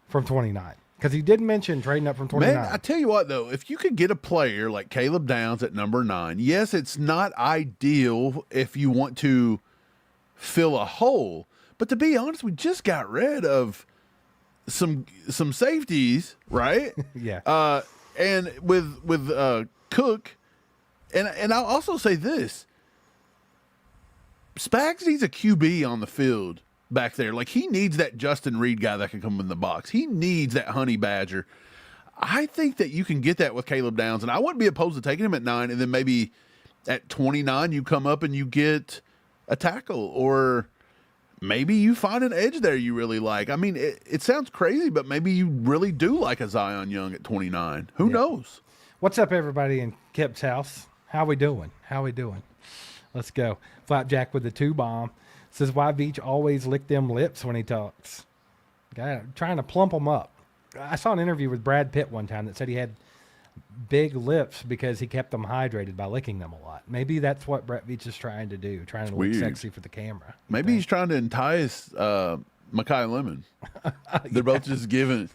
from 29. Because he did mention trading up from 29. Man, I tell you what, though, if you could get a player like Caleb Downs at number 9, yes, it's not ideal if you want to fill a hole. But to be honest, we just got rid of some safeties, right? Yeah. And with Cook, and I'll also say this: Spags needs a QB on the field back there. Like, he needs that Justin Reed guy that can come in the box. He needs that Honey Badger. I think that you can get that with Caleb Downs, and I wouldn't be opposed to taking him at 9, and then maybe at 29 you come up and you get a tackle, or maybe you find an edge there you really like. I mean, it sounds crazy, but maybe you really do like a Zion Young at 29. Who knows? What's up, everybody in Kip's house? How we doing? Let's go. Flapjack with the 2 bomb. Says, why Veach always lick them lips when he talks? Guy trying to plump them up. I saw an interview with Brad Pitt one time that said he had big lips because he kept them hydrated by licking them a lot. Maybe that's what Brett Veach is trying to do, trying to look sexy for the camera. Maybe he's trying to entice Mekhi Lemon. They're both just giving.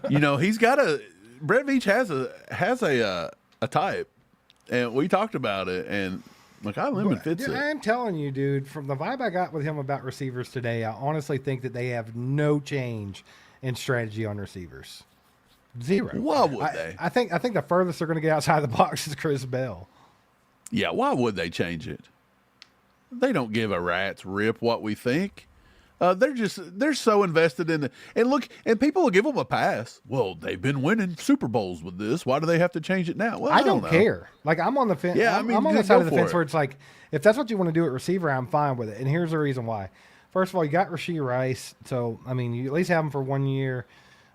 He's got Brett Veach has a type, and we talked about it, and Mekhi Lemon fits it. I'm telling you, dude, from the vibe I got with him about receivers today, I honestly think that they have no change in strategy on receivers. Zero. Why would they? I think the furthest they're going to get outside the box is Chris Bell. Yeah, why would they change it? They don't give a rat's rip what we think. They're so invested in it. And look, and people will give them a pass. Well, they've been winning Super Bowls with this. Why do they have to change it now? Well, I don't care. Like, I'm on the fence. Yeah, I'm on the side of the fence where it's like, if that's what you want to do at receiver, I'm fine with it. And here's the reason why. First of all, you got Rashee Rice. So, I mean, you at least have him for 1 year.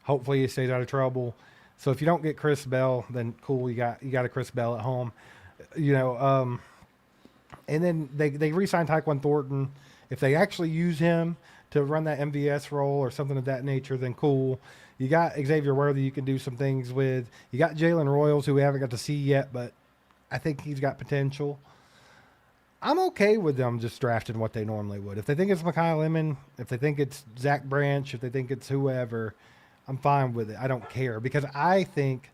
Hopefully he stays out of trouble. So if you don't get Chris Bell, then cool, you got a Chris Bell at home. And then they re-signed Tyquan Thornton. If they actually use him to run that MVS role or something of that nature, then cool. You got Xavier Worthy you can do some things with. You got Jalen Royals, who we haven't got to see yet, but I think he's got potential. I'm okay with them just drafting what they normally would. If they think it's Mekhi Lemon, if they think it's Zach Branch, if they think it's whoever, I'm fine with it. I don't care, because I think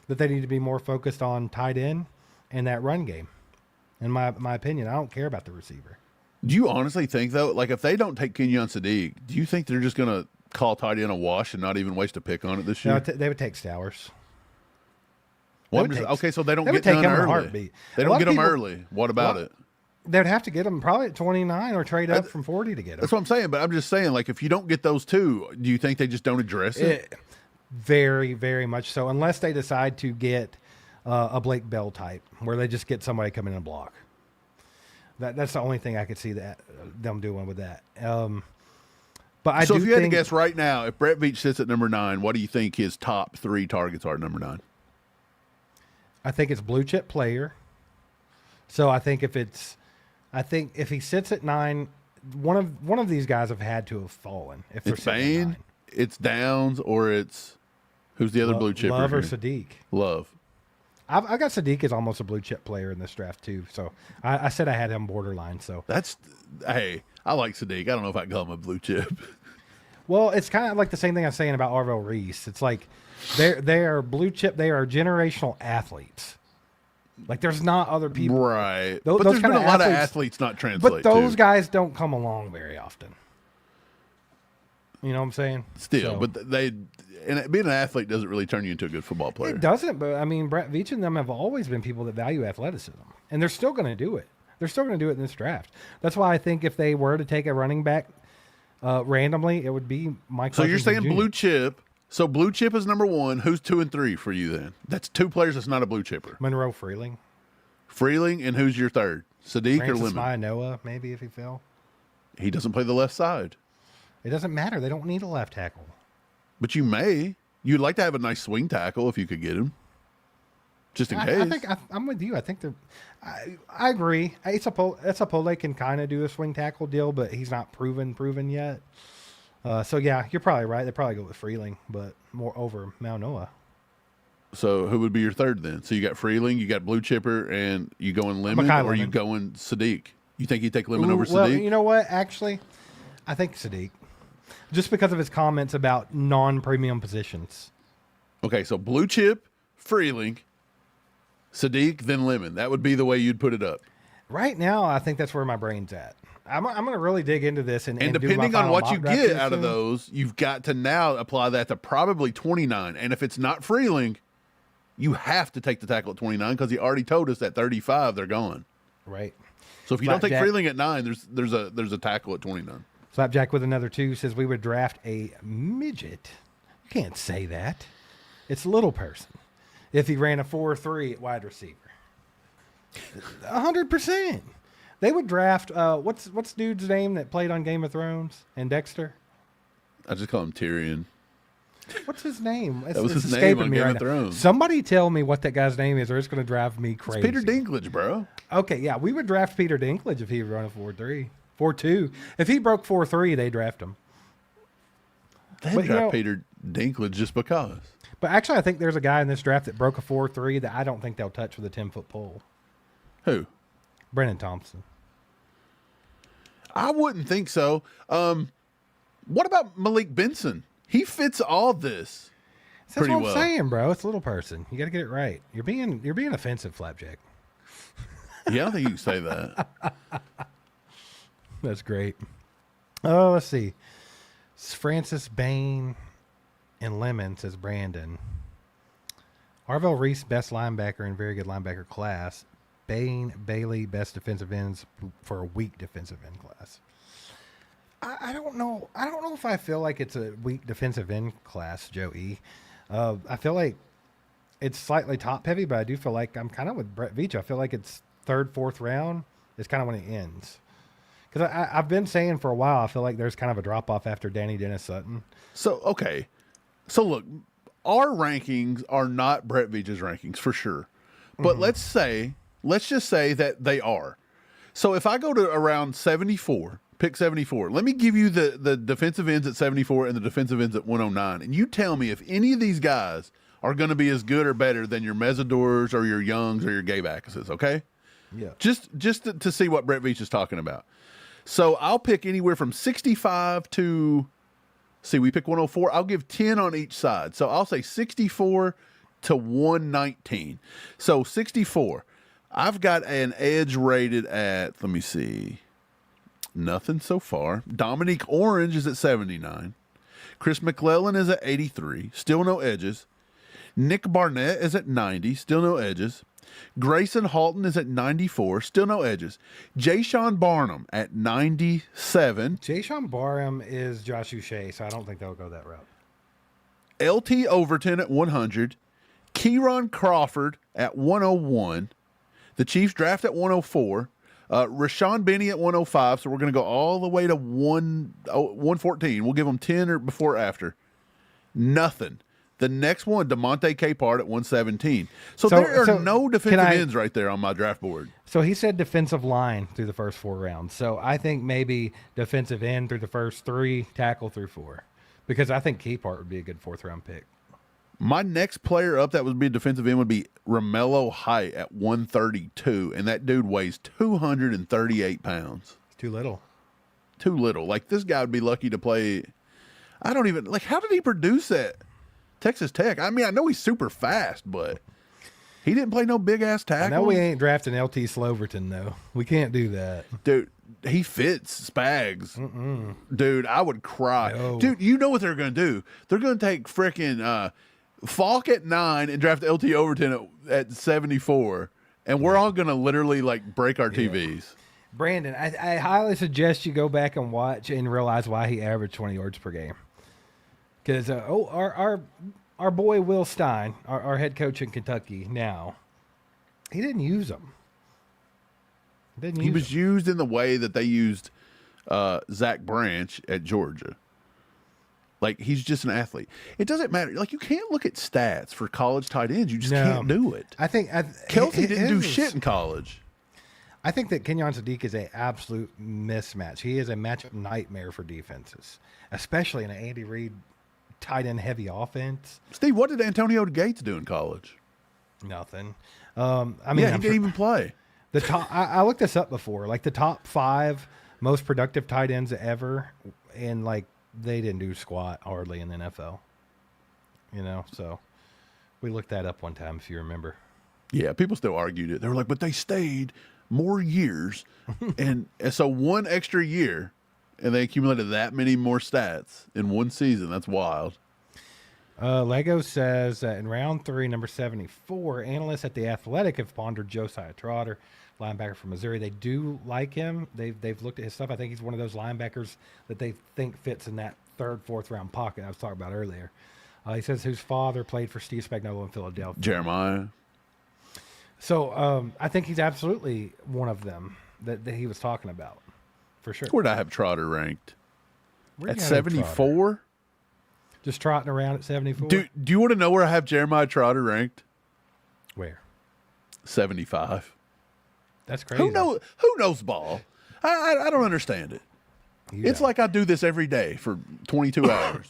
that they need to be more focused on tight end and that run game. In my opinion, I don't care about the receiver. Do you honestly think, though, like, if they don't take Kenyon Sadiq, do you think they're just going to call tight end a wash and not even waste a pick on it this year? No, they would take Stowers. Well, okay, so they don't get done early. They don't get them early. What about it? They'd have to get them probably at 29 or trade up from 40 to get them. That's what I'm saying, but I'm just saying, like, if you don't get those two, do you think they just don't address it? Very, very much so, unless they decide to get a Blake Bell type, where they just get somebody come in and block. That's the only thing I could see that them doing with that. But I So do if you had to think, guess right now, if Brett Veach sits at number 9, what do you think his top 3 targets are at number 9? I think it's blue chip player. So I think if he sits at 9, one of these guys have had to have fallen. If they're It's sitting at Bain, 9. it's Downs, or it's who's the other blue chipper? Love or here? Sadiq. Love. I got Sadiq as almost a blue chip player in this draft too. So I said I had him borderline. So Hey, I like Sadiq. I don't know if I call him a blue chip. well, it's kind of like the same thing I was saying about Arvell Reese. It's like they are blue chip. They are generational athletes. Like there's not other people, Right. Those but there's been kind a of lot of athletes- athletes not translate. But those too. guys don't come along very often. You know what I'm saying? Still, So- but being an athlete doesn't really turn you into a good football player. It doesn't, but I mean, Brett Veach and them have always been people that value athleticism, and they're still going to do it. They're still going to do it in this draft. That's why I think if they were to take a running back randomly, it would be Mike. So you're Hutchinson saying Jr. blue chip. So blue chip is number 1. Who's 2 and 3 for you then? That's 2 players that's not a blue chipper. Monroe Freeling, Freeling, and who's your third? Sadiq Francis or Lemon? Maianoa, maybe if he fell. He doesn't play the left side. It doesn't matter. They don't need a left tackle. But you may. You'd like to have a nice swing tackle if you could get him. Just in case. I think I'm with you. I think they're. I agree. Sapole can kind of do a swing tackle deal, but he's not proven yet. So yeah, you're probably right. They probably go with Freeling, but more over Maunoa. So who would be your third then? So you got Freeling, you got blue chipper, and you going Lemon, Makai or you Lemon. going Sadiq? You think he'd take Lemon over Well, Sadiq? you know what? Actually, I think Sadiq, just because of his comments about non-premium positions. Okay, so blue chip, Freeling, Sadiq, then Lemon. That would be the way you'd put it up. Right now, I think that's where my brain's at. I'm going to really dig into this and And do my depending on final what mock you draft get here out of soon. those, you've got to now apply that to probably 29. And if it's not Freeling, you have to take the tackle at 29 because he already told us at 35 they're gone. Right. So if you don't take Flapjack. Freeling at 9, there's a tackle at 29. Slapjack with another 2 says we would draft a midget. You can't say that. It's a little person. If he ran a 4.3 at wide receiver. 100%. They would draft what's dude's name that played on Game of Thrones and Dexter? I just call him Tyrion. What's his name? That was it's his name escaping on me Game right of now. Thrones. Somebody tell me what that guy's name is, or it's going to drive me crazy. It's Peter Dinklage, bro. Okay, yeah, we would draft Peter Dinklage if he would run a 4.3. 4.2. If he broke 4.3, they draft him. They But, you draft know- Peter Dinklage just because. But actually, I think there's a guy in this draft that broke a 4.3 that I don't think they'll touch with a 10-foot pole. Who? Brennan Thompson. I wouldn't think so. What about Malik Benson? He fits all this. That's pretty what I'm well. saying, bro. It's a little person. You got to get it right. You're being offensive, Flapjack. Yeah, I don't think you can say that. That's great. Oh, let's see. It's Francis Bain and Lemon, says Brandon. Arvell Reese, best linebacker in very good linebacker class. Bain, Bailey, best defensive ends for a weak defensive end class. I don't know. I don't know if I feel like it's a weak defensive end class, Joe E. I feel like it's slightly top heavy, but I do feel like I'm kind of with Brett Veach. I feel like it's third, fourth round is kind of when it ends. Because I've been saying for a while, I feel like there's kind of a drop off after Danny Dennis Sutton. So, okay. So, look, our rankings are not Brett Veach's rankings for sure. But let's just say that they are. So, if I go to around 74, pick 74, let me give you the defensive ends at 74 and the defensive ends at 109. And you tell me if any of these guys are going to be as good or better than your Mesidors or your Youngs or your Gabe Ackuses, okay? Yeah. Just to see what Brett Veach is talking about. So I'll pick anywhere from 65 to, see, we pick 104. I'll give 10 on each side. So I'll say 64 to 119. So 64. I've got an edge rated at, let me see, nothing so far. Dominique Orange is at 79. Chris McClellan is at 83. Still no edges. Nick Barnett is at 90. Still no edges. Grayson Halton is at 94. Still no edges. Jayshon Barnum at 97. Jayshon Barham is Josh Uche, so I don't think they'll go that route. LT Overton at 100. Kieron Crawford at 101. The Chiefs draft at 104. Rashawn Benny at 105. So we're going to go all the way to 114. We'll give him 10 or before or after. Nothing. The next one, DeMonte Capehart at 117. So there are no defensive ends right there on my draft board. So he said defensive line through the first 4 rounds. So I think maybe defensive end through the first 3, tackle through 4. Because I think Capehart would be a good 4th-round pick. My next player up that would be a defensive end would be Romello Height at 132. And that dude weighs 238 pounds. It's too little. Too little. Like, this guy would be lucky to play. I don't even, like, how did he produce that? Texas Tech. I mean, I know he's super fast, but he didn't play no big-ass tackle. I know we ain't drafting LT Sloverton, though. We can't do that. Dude, he fits Spags. Mm-mm. Dude, I would cry. No. Dude, you know what they're going to do? They're going to take frickin' Falk at 9 and draft LT Overton at 74, and we're all going to literally, like, break our TVs. Brandon, I highly suggest you go back and watch and realize why he averaged 20 yards per game. Because our boy Will Stein, our head coach in Kentucky now, he didn't use them. He was used in the way that they used Zach Branch at Georgia. Like, he's just an athlete. It doesn't matter. Like, you can't look at stats for college tight ends. You just can't do it. I think Kelsey didn't do shit in college. I think that Kenyon Sadiq is an absolute mismatch. He is a matchup nightmare for defenses, especially in an Andy Reid tight end heavy offense. Steve, what did Antonio Gates do in college? Nothing. I mean, he didn't even play. The top. I looked this up before. Like the top 5 most productive tight ends ever, and like they didn't do squat hardly in the NFL. You know, so we looked that up one time if you remember. Yeah, people still argued it. They were like, but they stayed more years, and so 1 extra year. And they accumulated that many more stats in 1 season. That's wild. Lego says that in round 3, number 74, analysts at The Athletic have pondered Josiah Trotter, linebacker from Missouri. They do like him. They've looked at his stuff. I think he's one of those linebackers that they think fits in that 3rd, 4th round pocket I was talking about earlier. He says whose father played for Steve Spagnuolo in Philadelphia. Jeremiah. So I think he's absolutely one of them that he was talking about. For sure. Where'd I have Trotter ranked? At 74? Just trotting around at 74? Do you want to know where I have Jeremiah Trotter ranked? Where? 75. That's crazy. Who knows ball? I don't understand it. It's like I do this every day for 22 hours.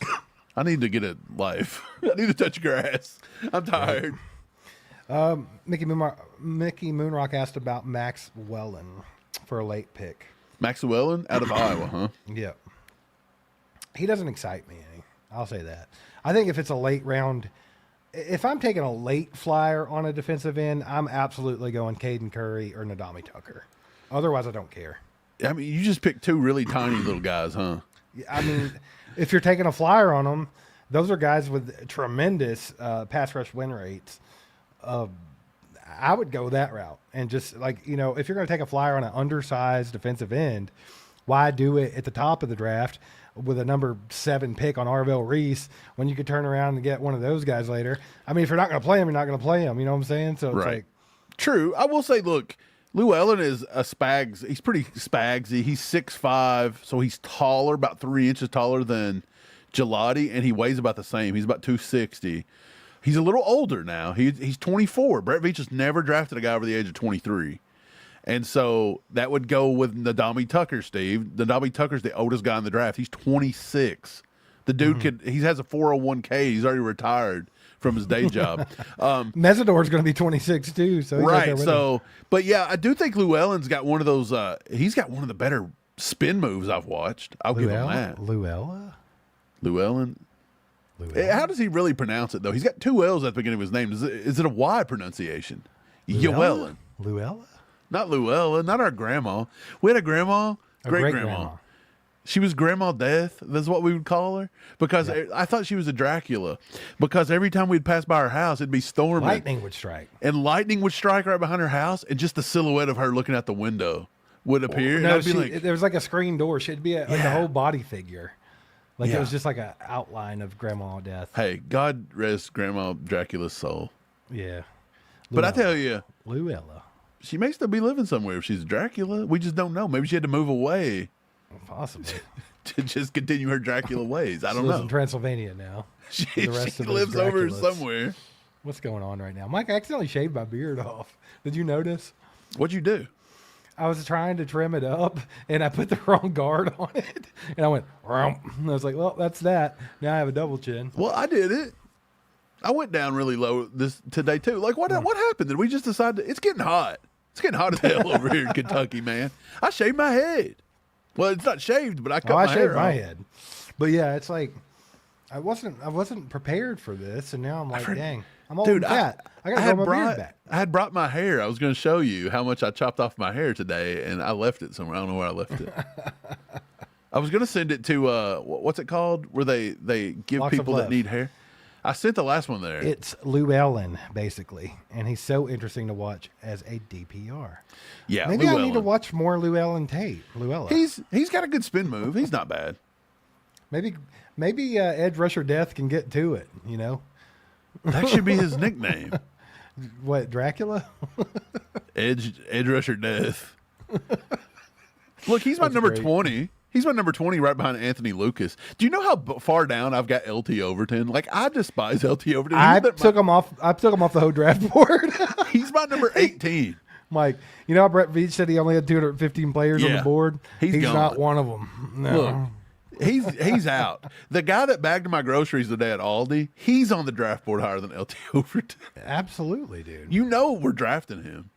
I need to get a life. I need to touch grass. I'm tired. Mickey Moonrock asked about Max Wellen for a late pick. Maxwellen out of Iowa, huh? Yeah. He doesn't excite me any. I'll say that. I think if it's a late round, if I'm taking a late flyer on a defensive end, I'm absolutely going Caden Curry or Nadami Tucker. Otherwise, I don't care. I mean, you just picked 2 really tiny little guys, huh? I mean, if you're taking a flyer on them, those are guys with tremendous pass rush win rates. I would go that route and just like, you know, if you're going to take a flyer on an undersized defensive end, why do it at the top of the draft with a number 7 pick on Arvell Reese when you could turn around and get one of those guys later? I mean, if you're not going to play him, you're not going to play him. You know what I'm saying? So it's like, true. I will say, look, Lou Ellen is a Spags. He's pretty Spagsy. He's 6'5", so he's taller, about 3 inches taller than Gelati, and he weighs about the same. He's about 260. He's a little older now. He's 24. Brett Veach has never drafted a guy over the age of 23. And so that would go with Nadami Tucker, Steve. Nadami Tucker's the oldest guy in the draft. He's 26. The dude he has a 401k. He's already retired from his day job. Mesidor's going to be 26 too. So right. So, but yeah, I do think Llewellyn's got one of those. He's got one of the better spin moves I've watched. I'll give him that. Llewellyn. How does he really pronounce it though? He's got 2 L's at the beginning of his name. Is it a Y pronunciation? Llewellyn. Luella? Not Luella. Not our grandma. We had a grandma, great grandma. She was Grandma Death. That's what we would call her. Because I thought she was a Dracula. Because every time we'd pass by her house, it'd be storming. Lightning would strike. And lightning would strike right behind her house, and just the silhouette of her looking out the window would appear. No, there was like a screen door. She'd be like a whole body figure. Like it was just like an outline of Grandma Death. Hey, God rest Grandma Dracula's soul. Yeah. But I tell you, Luella. She may still be living somewhere if she's Dracula. We just don't know. Maybe she had to move away Possibly. to just continue her Dracula ways. I don't She lives know. in Transylvania now. She The rest of those lives over Draculas. somewhere. What's going on right now? Mike, I accidentally shaved my beard off. Did you notice? What'd you do? I was trying to trim it up, and I put the wrong guard on it, and I went, "Rump." And I was like, well, that's that. Now I have a double chin. Well, I did it. I went down really low this today too. Like what happened? Did we just decide it's getting hot? It's getting hot as hell over here in Kentucky, man. I shaved my head. Well, it's not shaved, but I cut my hair shaved my off. head. But yeah, it's like I wasn't prepared for this, and now I'm like, dang, I'm old and fat. I gotta grow my beard back. I had brought my hair. I was going to show you how much I chopped off my hair today, and I left it somewhere. I don't know where I left it. I was going to send it to what's it called, where they give Locks of people that Love. need hair. I sent the last one there. It's Llewellyn, basically, and he's so interesting to watch as a DPR. Yeah, Maybe I need to Llewellyn. watch more Llewellyn tape. Llewellyn. He's got a good spin move. He's not bad. Maybe Edge Rusher Death can get to it. You know That should be his nickname. what? Dracula? Edge Rusher Death. Look, he's my That's number great. 20. He's my number 20 right behind Anthony Lucas. Do you know how far down I've got LT Overton? Like, I despise LT Overton. I took him off the whole draft board. He's my number 18. Mike, you know how Brett Veach said he only had 215 players on Yeah. the board? He's gone. not one of them. No. Look, he's out. The guy that bagged my groceries today at Aldi, he's on the draft board higher than LT Overton. Absolutely, dude. You know we're drafting him.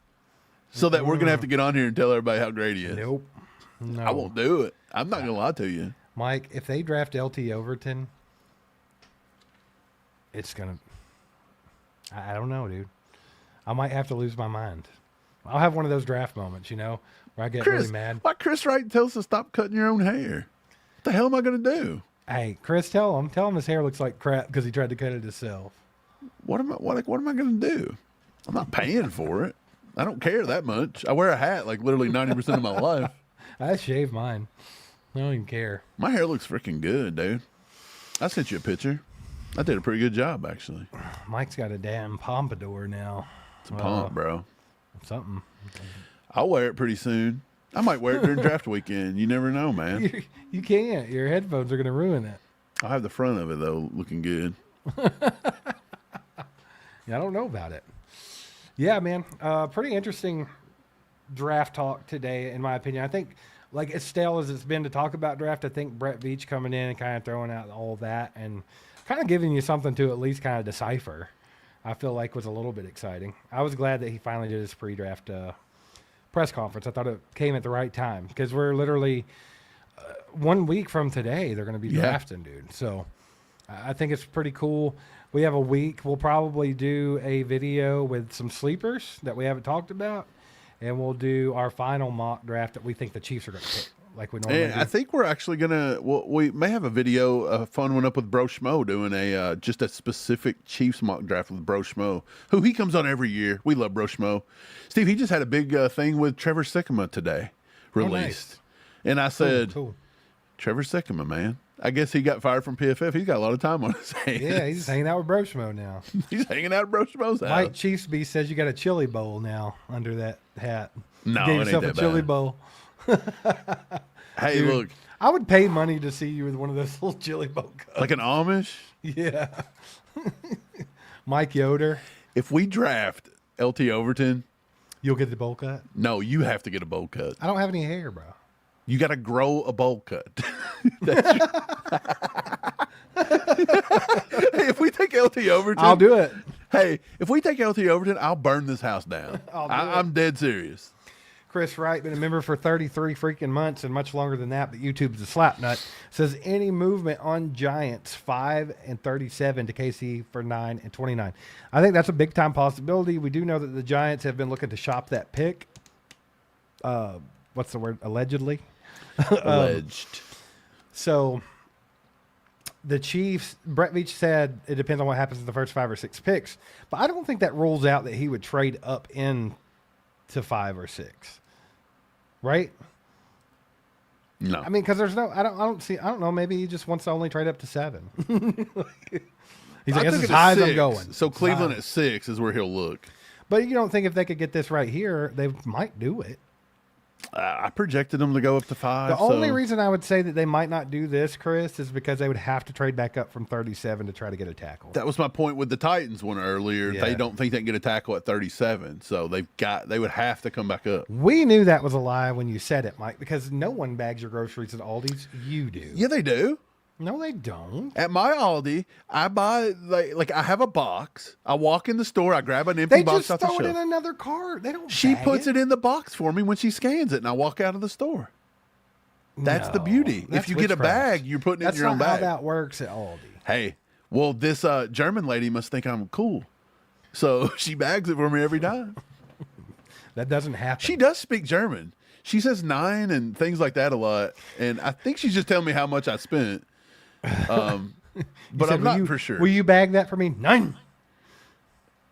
So that we're going to have to get on here and tell everybody how great he is. Nope. No. I won't do it. I'm not going to lie to you. Mike, if they draft LT Overton, it's going to... I don't know, dude. I might have to lose my mind. I'll have one of those draft moments, where I get really mad. Why Chris Wright tells us to stop cutting your own hair? What the hell am I going to do? Hey, Chris, tell him his hair looks like crap because he tried to cut it himself. What am I going to do? I'm not paying for it. I don't care that much. I wear a hat like literally 90% of my life. I shave mine. I don't even care. My hair looks freaking good, dude. I sent you a picture. I did a pretty good job, actually. Mike's got a damn pompadour now. It's a pomp, bro. Something. I'll wear it pretty soon. I might wear it during draft weekend. You never know, man. You can't. Your headphones are going to ruin it. I'll have the front of it, though, looking good. Yeah, I don't know about it. Yeah, man. Pretty interesting draft talk today, in my opinion. I think, like, as stale as it's been to talk about draft, I think Brett Veach coming in and kind of throwing out all that and kind of giving you something to at least kind of decipher, I feel like was a little bit exciting. I was glad that he finally did his pre-draft press conference. I thought it came at the right time because we're literally 1 week from today. They're going to be drafting, dude. So I think it's pretty cool. We have a week. We'll probably do a video with some sleepers that we haven't talked about, and we'll do our final mock draft that we think the Chiefs are going to pick, like we normally And do. I think we're actually gonna. Well, we may have a video, a fun one up with Bro Schmo doing a just a specific Chiefs mock draft with Bro Schmo, who he comes on every year. We love Bro Schmo. Steve, he just had a big thing with Trevor Sikkema today, released, and I said, Cool. Trevor Sikkema, man. I guess he got fired from PFF. He's got a lot of time on his hands. Yeah, he's hanging out with Broshmo now. He's hanging out at Bro Schmo's house. Mike Chiefs Beast says you got a chili bowl now under that hat. No, you gave it ain't yourself that a chili bad. bowl. Hey, Dude. look, I would pay money to see you with one of those little chili bowl cups. like an Amish. Yeah. Mike Yoder, If we draft LT Overton, you'll get the bowl cut. no, you have to get a bowl cut. I don't have any hair, bro. You got to grow a bowl cut. Hey, if we take LT Overton, I'll do it. Hey, if we take LT Overton, I'll burn this house down. I'll do it. I'm dead serious. Chris Wright, been a member for 33 freaking months and much longer than that, but YouTube's a slap nut. Says any movement on Giants 5 and 37 to KC for 9 and 29. I think that's a big time possibility. We do know that the Giants have been looking to shop that pick. What's the word? Allegedly. Alleged. So the Chiefs, Brett Veach said it depends on what happens in the first 5 or 6 picks, but I don't think that rules out that he would trade up in to 5 or 6. Right? No. I mean, because there's no, I don't know. Maybe he just wants to only trade up to 7. He's like, I that's took as it high at as I'm 6, going. So It's Cleveland high. at 6 is where he'll look. But you don't think if they could get this right here, they might do it? I projected them to go up to 5. The only reason I would say that they might not do this, Chris, is because they would have to trade back up from 37 to try to get a tackle. That was my point with the Titans one earlier. Yeah. They don't think they can get a tackle at 37, so they would have to come back up. We knew that was a lie when you said it, Mike, because no one bags your groceries at Aldi's. You do. Yeah, they do. No, they don't. At my Aldi, I buy like I have a box. I walk in the store, I grab an empty They box just off the throw it in shelf. another cart. They don't. She bag puts it in the box for me when she scans it, and I walk out of the store. That's the No, beauty. that's If you get a witchcraft. bag, you're putting it That's in your own not how bag. that works at Aldi. Hey, well, this German lady must think I'm cool, so she bags it for me every time. That doesn't happen. She does speak German. She says 9 and things like that a lot, and I think she's just telling me how much I spent. But said, I'm not "Will you- for sure. Will you bag that for me? 9.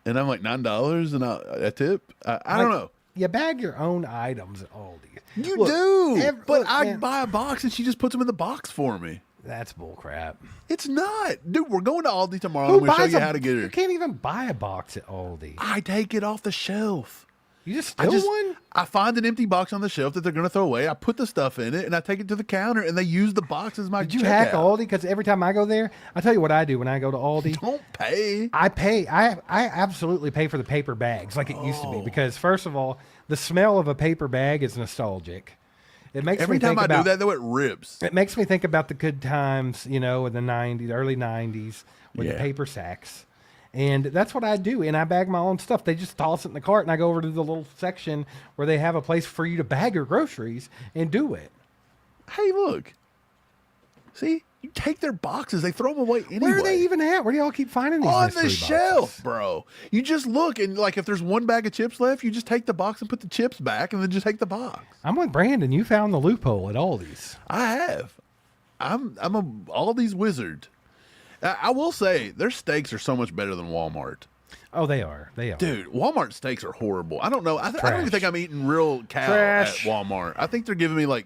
And I'm like $9 and a tip. I don't know. You bag your own items at Aldi. You Look, do, but look, I man, buy a box and she just puts them in the box for me. That's bull crap. It's not, dude. We're going to Aldi tomorrow. Who I'm going to show buys you a- how to get You it. can't even buy a box at Aldi. I take it off the shelf. You just steal one? I find an empty box on the shelf that they're going to throw away. I put the stuff in it and I take it to the counter and they use the box as my Did you checkout. hack Aldi? Because every time I go there, I tell you what I do when I go to Aldi. Don't pay. I pay. I absolutely pay for the paper bags like it used to be. Because first of all, the smell of a paper bag is nostalgic. It makes Every me time think I about, do that, though, it rips. It makes me think about the good times, in the 90s, early 90s, with the Yeah. paper sacks. And that's what I do. And I bag my own stuff. They just toss it in the cart, and I go over to the little section where they have a place for you to bag your groceries and do it. Hey, look. See? You take their boxes. They throw them away anyway. Where are they even at? Where do y'all keep finding these on mystery the boxes? shelf, bro. You just look and like if there's one bag of chips left, you just take the box and put the chips back, and then just take the box. I'm with Brandon. You found the loophole at Aldi's. I have. I'm a Aldi's wizard. I will say their steaks are so much better than Walmart. Oh, they are. They are. Dude, Walmart steaks are horrible. I don't know. I don't even Trash. think I'm eating real cow Trash. at Walmart. I think they're giving me like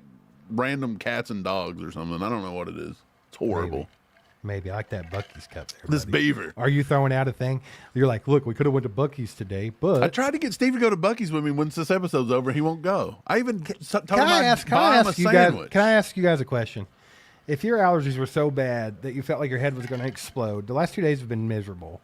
random cats and dogs or something. I don't know what it is. It's horrible. Maybe. I like that Buc-ee's cup there. This buddy. beaver. Are you throwing out a thing? You're like, look, we could have went to Buc-ee's today, but I tried to get Steve to go to Buc-ee's with me once this episode's over. He won't go. I even told him Can I I'd ask buy him a you guys? sandwich. Can I ask you guys a question? If your allergies were so bad that you felt like your head was going to explode, the last 2 days have been miserable.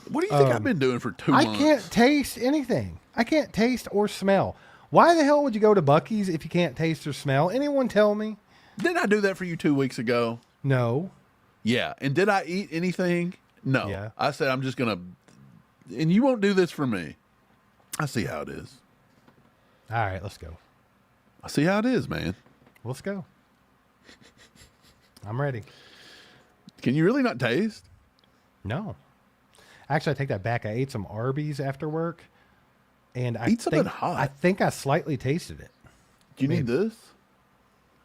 What do you think I've been doing for 2 I months? can't taste anything. I can't taste or smell. Why the hell would you go to Buc-ee's if you can't taste or smell? Anyone tell me? Didn't I do that for you 2 weeks ago? No. Yeah. And did I eat anything? No. Yeah. I said I'm just gonna, and you won't do this for me. I see how it is. All right, let's go. I see how it is, man. Let's go. I'm ready. Can you really not taste? No. Actually, I take that back. I ate some Arby's after work, and Eat something hot. I think I slightly tasted it. Do you need this?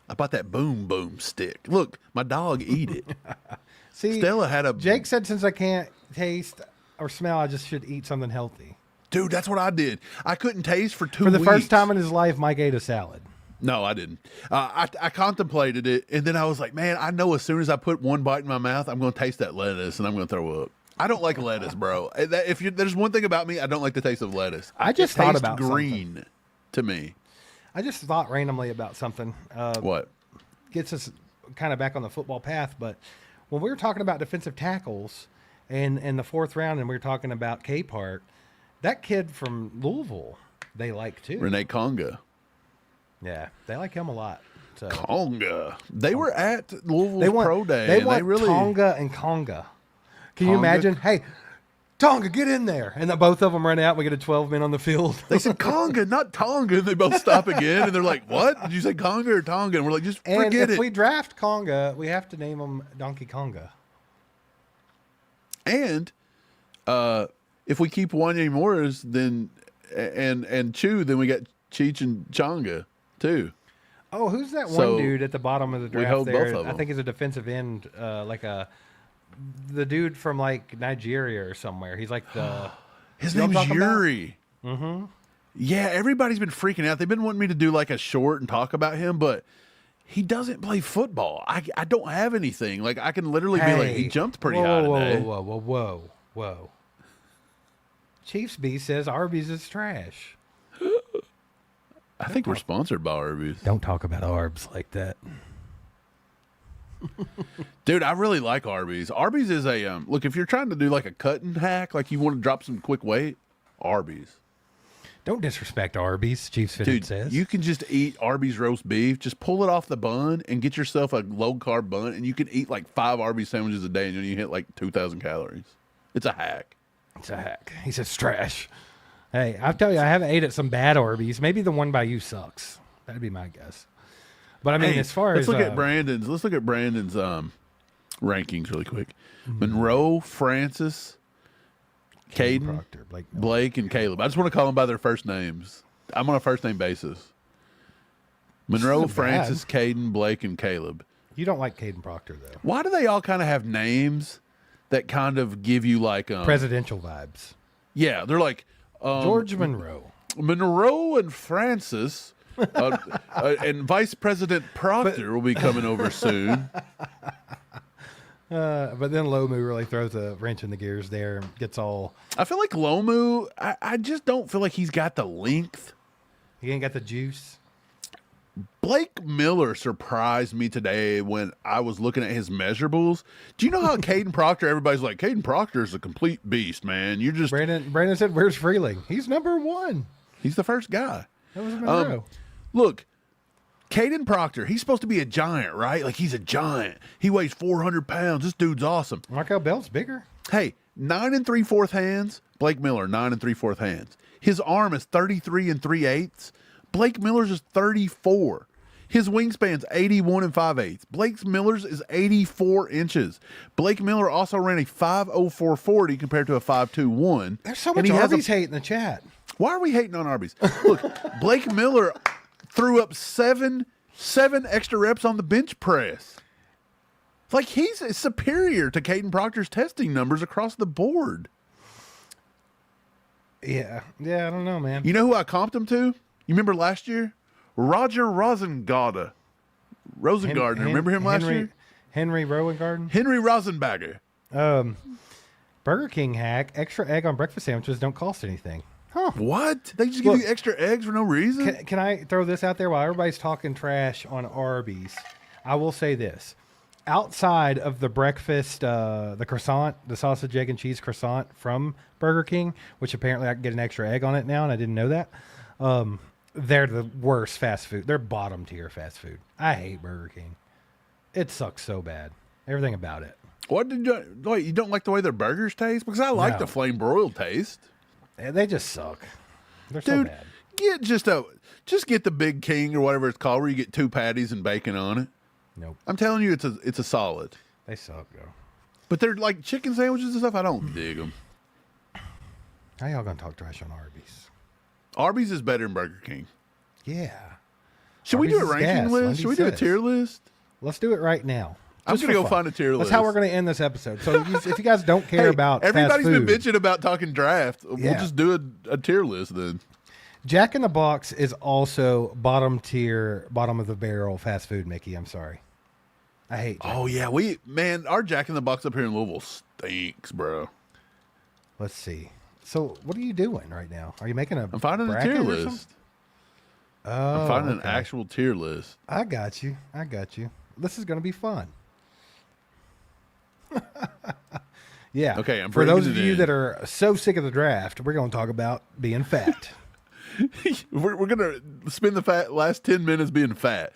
I bought that boom boom stick. Look, my dog eat it. See, Stella had a Jake said since I can't taste or smell, I just should eat something healthy. Dude, that's what I did. I couldn't taste for 2 For the weeks. first time in his life, Mike ate a salad. No, I didn't. I contemplated it, and then I was like, man, I know as soon as I put one bite in my mouth, I'm going to taste that lettuce, and I'm going to throw up. I don't like lettuce, bro. There's one thing about me, I don't like the taste of lettuce. I just It thought tastes about green to me. I just thought randomly about something. What? Gets us kind of back on the football path, but when we were talking about defensive tackles and in the fourth round, and we were talking about Capehart, that kid from Louisville, they like too. Renee Conga. Yeah, they like him a lot. So Conga. They were at Louisville's they want pro day. They and want they really Tonga and Conga. Can you Conga? imagine? Hey, Tonga, get in there! And then both of them run out. And we get a 12 men on the field. They said Conga, not Tonga. And they both stop again, and they're like, "What? Did you say Conga or Tonga?" And we're like, "Just and forget if it." we draft Conga, we have to name him Donkey Konga. And if we keep Wanya Morris, then and Chew, then we got Cheech and Chonga too. Oh, who's that one So, dude at the bottom of the we draft hold there? both of I them. think he's a defensive end, the dude from like Nigeria or somewhere. He's like the His You know name's what I'm talking about? Yuri. Mm-hmm. Yeah, everybody's been freaking out. They've been wanting me to do like a short and talk about him, but he doesn't play football. I don't have anything. Like I can literally be like, he jumped pretty high today. Whoa. Chiefs B says Arby's is trash. I think we're sponsored by Arby's. Don't talk about Arbs like that. Dude, I really like Arby's. Arby's is a look, if you're trying to do like a cutting hack, like you want to drop some quick weight, Arby's. Don't disrespect Arby's, Chiefs Fitted Dude, says. you can just eat Arby's roast beef, just pull it off the bun and get yourself a low carb bun, and you can eat like 5 Arby's sandwiches a day and then you hit like 2,000 calories. It's a hack. It's a hack. He says it's trash. Hey, I'll tell you, I haven't ate at some bad Arby's. Maybe the one by you sucks. That'd be my guess. But I mean, Hey, as far let's as look at Brandon's. Let's look at Brandon's rankings really quick. Monroe, Francis, Caden, Proctor, Blake, and Caleb. I just want to call them by their first names. I'm on a first name basis. Monroe, isn't bad. Francis, Caden, Blake, and Caleb. You don't like Caden Proctor though. Why do they all kind of have names that kind of give you like Presidential vibes. Yeah, they're like George Monroe. Monroe and Francis. And Vice President Proctor will be coming over soon. But then Lomu really throws a wrench in the gears there and gets all. I feel like Lomu, I just don't feel like he's got the length. He ain't got the juice. Blake Miller surprised me today when I was looking at his measurables. Do you know how Caden Proctor, everybody's like, Caden Proctor is a complete beast, man. You're just. Brandon said, where's Freeling? He's number 1. He's the first guy. That was Monroe. Look, Caden Proctor, he's supposed to be a giant, right? Like, he's a giant. He weighs 400 pounds. This dude's awesome. Markel Bell's bigger. Hey, 9 3/4 hands. Blake Miller, 9 3/4 hands. His arm is 33 3/8. Blake Miller's is 34. His wingspan's 81 5/8. Blake Miller's is 84 inches. Blake Miller also ran a 5.0440 compared to a 5.21. There's so much Arby's hate in the chat. Why are we hating on Arby's? Look, Blake Miller threw up seven extra reps on the bench press. Like, he's superior to Caden Proctor's testing numbers across the board. Yeah, I don't know, man. You know who I comped him to? You remember last year? Roger Rosengarten. Remember him last year? Henry Rowengarten? Henry Rosenbagger. Burger King hack, extra egg on breakfast sandwiches don't cost anything. Huh. What? They just give you extra eggs for no reason? Can I throw this out there while everybody's talking trash on Arby's? I will say this. Outside of the breakfast, the croissant, the sausage, egg, and cheese croissant from Burger King, which apparently I can get an extra egg on it now, and I didn't know that, they're the worst fast food. They're bottom tier fast food. I hate Burger King. It sucks so bad. Everything about it. What did you... Wait, you don't like the way their burgers taste? Because I like the flame broiled taste. They just suck. They're so bad. Just get the Big King or whatever it's called, where you get 2 patties and bacon on it. Nope. I'm telling you, it's a solid. They suck, though. But they're like chicken sandwiches and stuff. I don't dig them. How y'all gonna talk trash on Arby's? Arby's is better than Burger King. Yeah. Should we do a ranking list? Should we do a tier list? Let's do it right now. I'm going to go find a tier list. That's how we're going to end this episode. So if you guys don't care about everybody's fast food, been bitching about talking draft. We'll just do a tier list then. Jack in the Box is also bottom tier, bottom of the barrel fast food, Mickey. I'm sorry. I hate Jack. Oh, yeah. Our Jack in the Box up here in Louisville stinks, bro. Let's see. So what are you doing right now? Are you making I'm finding a tier list. I'm finding an actual tier list. I got you. This is going to be fun. Yeah. Okay. For those of you that are so sick of the draft, we're going to talk about being fat. we're going to spend the last 10 minutes being fat.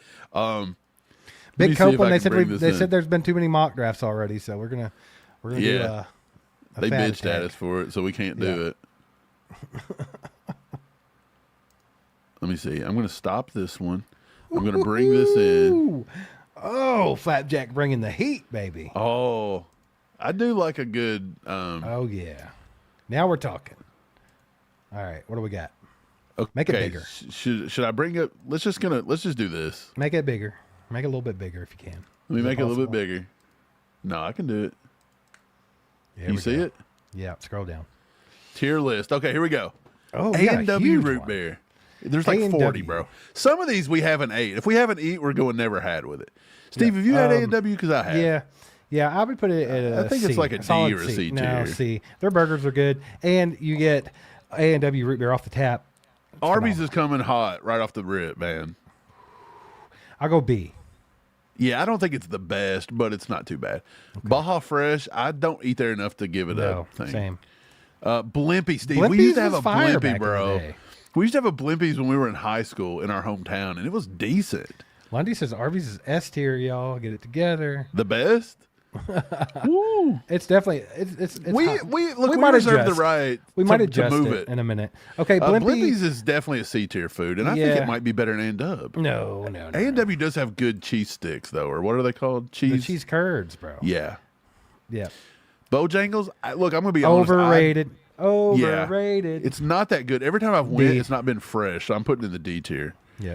Big Copeland, they said there's been too many mock drafts already, so we're gonna do they bitched at us for it, so we can't do it. Let me see. I'm going to stop this one. I'm going to bring this in. Oh, Flapjack bringing the heat, baby. Oh, I do like a good. Oh yeah, now we're talking. All right, what do we got? Okay. Make it bigger. Should I bring up? Let's just do this. Make it bigger. Make it a little bit bigger if you can. Let me make it a little bit bigger. No, I can do it. Yeah, you see it? Yeah. Scroll down. Tier list. Okay, here we go. Oh, A&W root beer. There's like A&W. 40, bro. Some of these we haven't ate. If we haven't eat, we're going never had with it. Steve, have you had A&W? Because I have. Yeah, I would put it at a I think it's C, like a D solid or a C No, tier. C. Their burgers are good, and you get A&W root beer off the tap. It's Arby's phenomenal. is coming hot right off the rip, man. I'll go B. Yeah, I don't think it's the best, but it's not too bad. Baja Fresh, I don't eat there enough to give it No, a thing. same. Blimpie, Steve. We Blimpies used to have was a fire back Blimpie, in the bro. day. We used to have a Blimpies when we were in high school in our hometown, and it was decent. Lundy says Arby's is S tier, y'all. Get it together. The best? Woo. It's definitely it's We hot. look, we might reserve the adjust. right We might to adjust move it in a minute. Okay, Blimpies is definitely a C tier food, and I think Yeah. it might be better than A&W. No. A&W does have good cheese sticks, though, or what are they called? The cheese curds, bro. Yeah. Yeah. Bojangles, look, I'm going to be honest. Overrated. Yeah. Overrated. It's not that good. Every time I've went, D. it's not been fresh, so I'm putting it in the D tier. Yeah.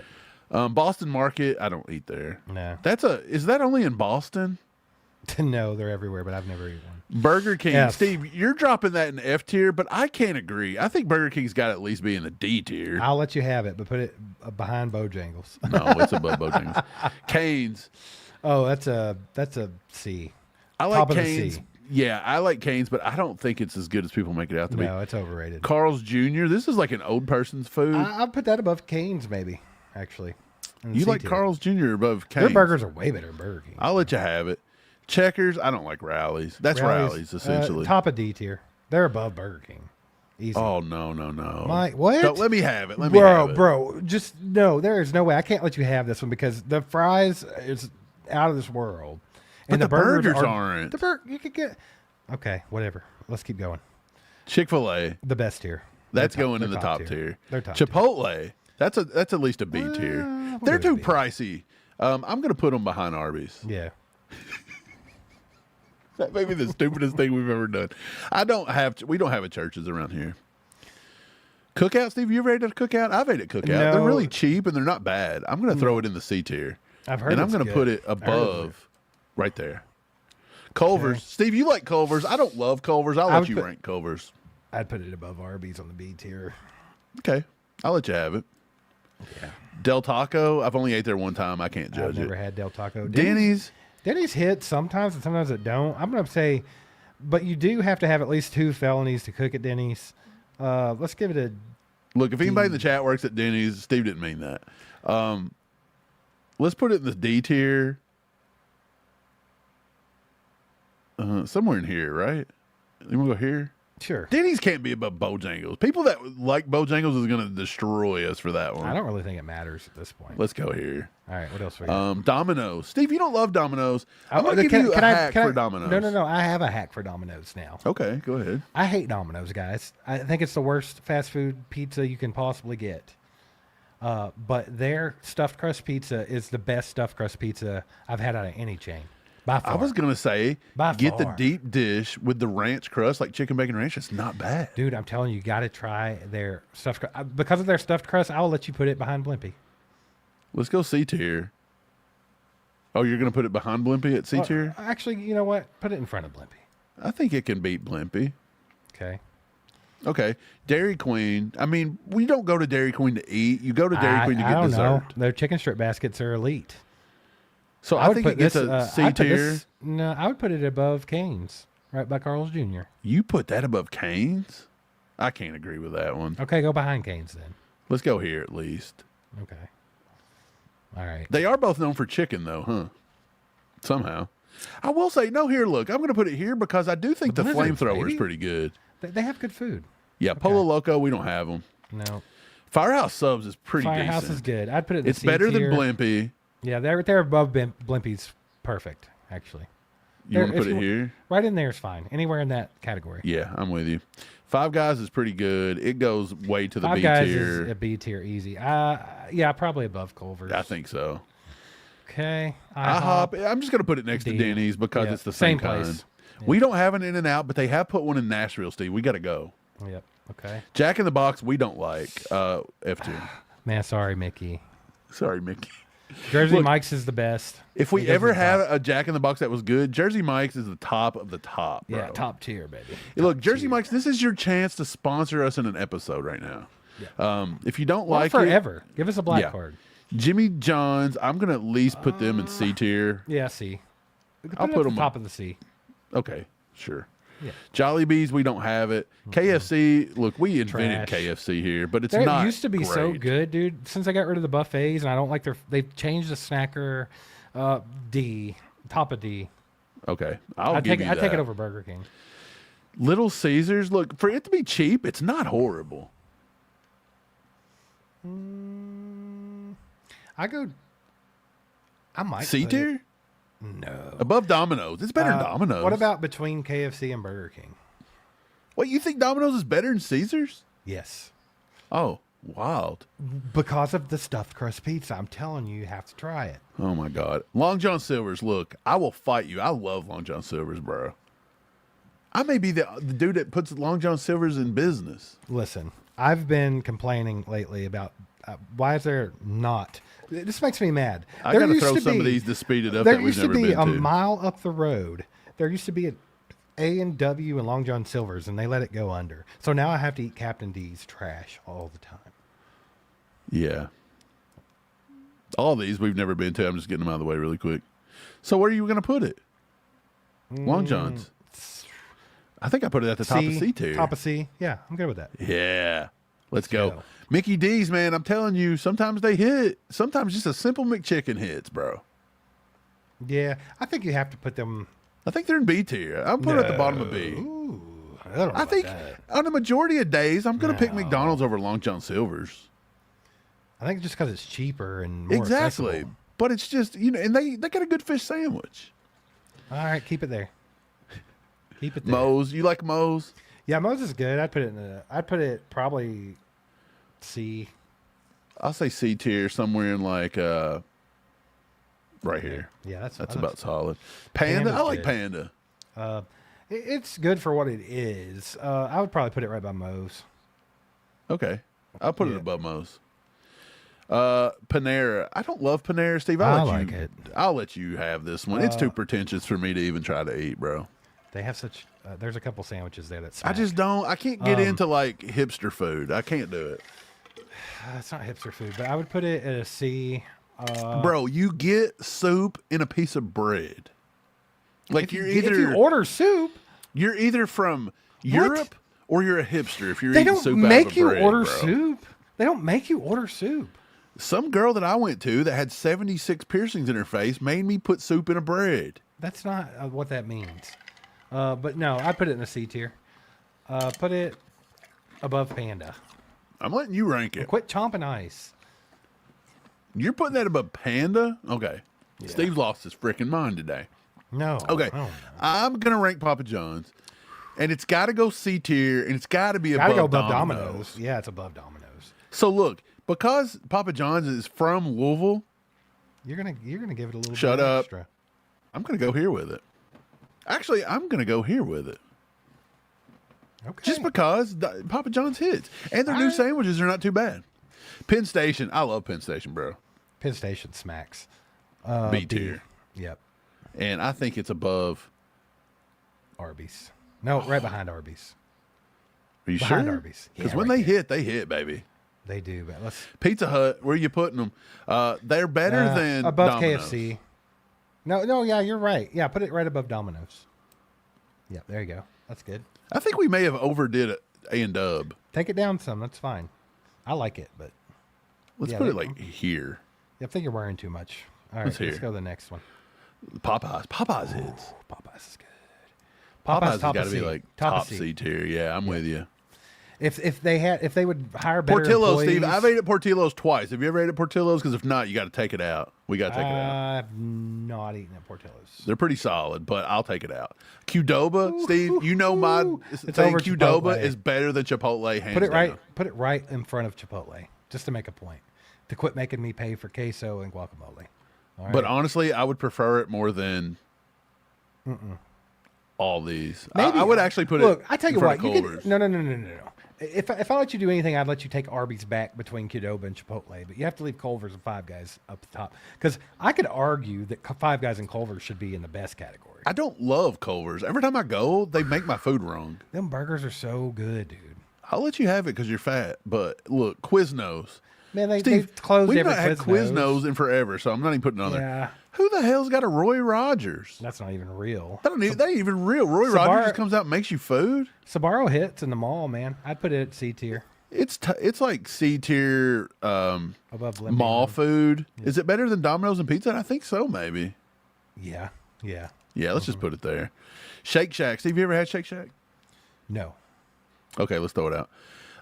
Boston Market, I don't eat there. No. Is that only in Boston? No, they're everywhere, but I've never eaten one. Burger King, F. Steve, you're dropping that in F tier, but I can't agree. I think Burger King's got to at least be in the D tier. I'll let you have it, but put it behind Bojangles. No, it's above Bojangles. Cane's. Oh, that's a C. I Top like of the Cane's. C. Yeah, I like Cane's, but I don't think it's as good as people make it out to be. No, it's overrated. Carl's Jr., this is like an old person's food. I'll put that above Cane's, maybe, actually. in the You C like tier. Carl's Jr. above Their Cane's. burgers are way better than Burger King. I'll let you have it. Checkers, I don't like Rallies. That's Rallies, essentially. Top of D tier. They're above Burger King. Easy. Oh, no. What? Don't, let me have it. Let me have it. Bro, just no. There is no way. I can't let you have this one because the fries is out of this world, But the burgers aren't. The you could get. Okay, whatever. Let's keep going. Chick-fil-A, The best tier. that's They're going in the top tier. They're top. Chipotle, that's at least a B tier. we'll They're go too with B. pricey. I'm going to put them behind Arby's. Yeah. That may be the stupidest thing we've ever done. We don't have a churches around here. Cookout, Steve, you ever ate at a cookout? I've ate at cookout. They're No. really cheap and they're not bad. I'm going to throw it in the C tier. I've heard And I'm it's going to good. put it I heard it's above right there. Culver's. Okay. Steve, you like Culver's. I don't love Culver's. I'll I let would you put- rank Culver's. I'd put it above Arby's on the B tier. Okay. I'll let you have it. Yeah. Del Taco, I've only ate there one time. I can't I've judge never it. had Del Taco. Denny's. Denny's hit sometimes and sometimes it don't. I'm gonna say, but you do have to have at least 2 felonies to cook at Denny's. Let's give it a. Look, if anybody in the chat works at Denny's, Steve didn't mean that. Let's put it in the D tier. Somewhere in here, right? You want to go here? Sure. Denny's can't be above Bojangles. People that like Bojangles is going to destroy us for that one. I don't really think it matters at this point. Let's go here. All right, what else we got? Domino's. Steve, you don't love Domino's. I'm going to give Can- you a can I- hack can I- for Domino's. No. I have a hack for Domino's now. Okay, go ahead. I hate Domino's, guys. I think it's the worst fast food pizza you can possibly get. But their stuffed crust pizza is the best stuffed crust pizza I've had out of any chain. By far. I was going to say, By get the far. deep dish with the ranch crust, like chicken bacon ranch. It's not bad. Dude, I'm telling you, you got to try their stuffed crust. Because of their stuffed crust, I will let you put it behind Blimpie. Let's go C tier. Oh, you're going to put it behind Blimpie at C tier? Actually, you know what? Put it in front of Blimpie. I think it can beat Blimpie. Okay. Okay. Dairy Queen. I mean, we don't go to Dairy Queen to eat. You go to Dairy Queen to I get don't dessert. know. Their chicken strip baskets are elite. So I would think put it gets this, a C I'd put tier. this- No, I would put it above Cane's, right by Carl's Jr. You put that above Cane's? I can't agree with that one. Okay, go behind Cane's then. Let's go here at least. Okay. All right. They are both known for chicken, though, huh? Somehow. I will say, no, here, look. I'm going to put it here because I do think the Blizzards, flamethrower is baby. pretty good. They have good food. Yeah, Polo Loco, we don't have them. No. Firehouse Subs is pretty Firehouse decent. is good. I'd put it in the It's C better than tier. Blimpie. Yeah, they're above Blimpie's perfect, actually. You want to If put it here? Right in there is fine. Anywhere in that category. Yeah, I'm with you. Five Guys is pretty good. It goes way to the Five B Guys tier. is a B tier easy. Yeah, probably above Culver's. I think so. Okay. IHOP. I'm just going to put it next to D. Denny's because Yeah, it's the same, same place. kind. Yeah. We don't have an In-N-Out, but they have put one in Nashville, Steve. We got to go. Yep. Okay. Jack in the Box, we don't like. F tier. Man, sorry, Mickey. Sorry, Mickey. Jersey Look, Mike's is the best. If we It goes ever to the had top. a Jack in the Box that was good, Jersey Mike's is the top of the top, bro. Yeah, top tier, baby. Look, Top Jersey tier. Mike's, this is your chance to sponsor us in an episode right now. Yeah. If you don't Well, like forever. Give us a black Yeah. card. it, Jimmy John's, I'm going to at least put them in C tier. Yeah, C. I'll put at the them top of the C. Okay, sure. Yeah. Jollibees, we don't have it. KFC, look, we invented Trash. KFC here, but it's They not used to be so great. good, dude. Since I got rid of the buffets, and I don't like they've changed the snacker D, top of D. Okay, I give you that. I take it over Burger King. Little Caesars, look, for it to be cheap, it's not horrible. I might C put it- tier? No. Above Domino's. It's better than Domino's. What about between KFC and Burger King? What, you think Domino's is better than Caesars? Yes. Oh, wild. Because of the stuffed crust pizza. I'm telling you, you have to try it. Oh, my God. Long John Silver's, look, I will fight you. I love Long John Silver's, bro. I may be the dude that puts Long John Silver's in business. Listen, I've been complaining lately about why is there not. This makes me mad. I got to throw some of these to speed it up There that we've used to never be been a to. mile up the road. There used to be an A&W and Long John Silver's, and they let it go under. So now I have to eat Captain D's trash all the time. Yeah. All these we've never been to. I'm just getting them out of the way really quick. So where are you going to put it? Long John's. I think I put it at the top of C tier. Top of C. Yeah, I'm good with that. Yeah. Let's go. go. Mickey D's, man, I'm telling you, sometimes they hit. Sometimes just a simple McChicken hits, bro. Yeah, I think you have to put them. I think they're in B tier. I'll put it at the bottom of B. Ooh, I don't know I about think that. on the majority of days, I'm going to pick No. McDonald's over Long John Silver's. I think just because it's cheaper and more Exactly. accessible. But it's just, and they got a good fish sandwich. All right, keep it there. Keep it there. Moe's. You like Moe's? Yeah, Moe's is good. I'd put it probably C. I'll say C tier, somewhere in like right here. Yeah, that's about solid. Panda, Panda's I like good. Panda. It's good for what it is. I would probably put it right by Moe's. Okay, I'll put it Yeah. above Moe's. Panera. I don't love Panera, Steve. I I'll let like you. it. I'll let you have this one. It's too pretentious for me to even try to eat, bro. They have such. There's a couple sandwiches there that. I Smack. just don't. I can't get into like hipster food. I can't do it, It's not hipster food, but I would put it at a C. bro. You get soup in a piece of bread. Like If you're you, either if you order soup, you're either from Europe or you're a hipster. If you're they eating don't soup make out of a you bread, order bro. soup. They don't make you order soup. Some girl that I went to that had 76 piercings in her face made me put soup in a bread. That's not what that means. But no, I put it in a C tier. Put it above Panda. I'm letting you rank it. Quit chomping ice. You're putting that above Panda? Okay. Steve's lost his freaking mind today. No. Okay. I don't know. I'm going to rank Papa John's. And it's got to go C tier, and it's got to be Gotta above, go above Domino's. Domino's. Yeah, it's above Domino's. So look, because Papa John's is from Louisville, You're gonna give it a little Shut bit up. extra. I'm going to go here with it. Actually, I'm going to go here with it. Okay. Just because Papa John's hits. And their new Alright. sandwiches are not too bad. Penn Station. I love Penn Station, bro. Penn Station smacks. B tier. Yep. And I think it's above. Arby's. No, right behind Arby's. Are you Behind sure? Arby's. Because Yeah, when right they hit, baby. They do, but let's Pizza Hut, where are you putting them? They're better than above Domino's. KFC. No, yeah, you're right. Yeah, put it right above Domino's. Yeah, there you go. That's good. I think we may have overdid it, A&W. Take it down some. That's fine. I like it, but Let's Yeah, put they- it like here. I think you're wearing too much. All right, Let's let's hear. go to the next one. Popeyes hits. Popeyes is good. Popeyes has top got of to be C. like Top of top C. C tier. Yeah, I'm with you. If they would hire better Portillo's, employees, Steve. I've ate at Portillo's twice. Have you ever ate at Portillo's? Because if not, you got to take it out. We got to take it out. I've not eaten at Portillo's. They're pretty solid, but I'll take it out. Qdoba, Steve, you know my It's thing. over Qdoba Chipotle. is better than Chipotle, hands Put it right. down. Put it right in front of Chipotle, just to make a point. To quit making me pay for queso and guacamole. All right. But honestly, I would prefer it more than all these. I would actually put Look, it. I tell in you front what, of you Culver's. could, no. If I let you do anything, I'd let you take Arby's back between Qdoba and Chipotle, but you have to leave Culver's and Five Guys up the top. Because I could argue that Five Guys and Culver's should be in the best category. I don't love Culver's. Every time I go, they make my food wrong. Them burgers are so good, dude. I'll let you have it because you're fat. But look, Quiznos. Man, they Steve, closed we've every not had Quiznos in forever, so I'm not even putting it on Yeah. there. Who the hell's got a Roy Rogers? That's not even real. That ain't even real. Roy Rogers just comes out and makes you food. Sbarro hits in the mall, man. I'd put it at C tier. It's like C tier Above Limby mall Room. food. Yeah. Is it better than Domino's and Pizza? I think so, maybe. Yeah. Let's just put it there. Shake Shack. Steve, you ever had Shake Shack? No. Okay, let's throw it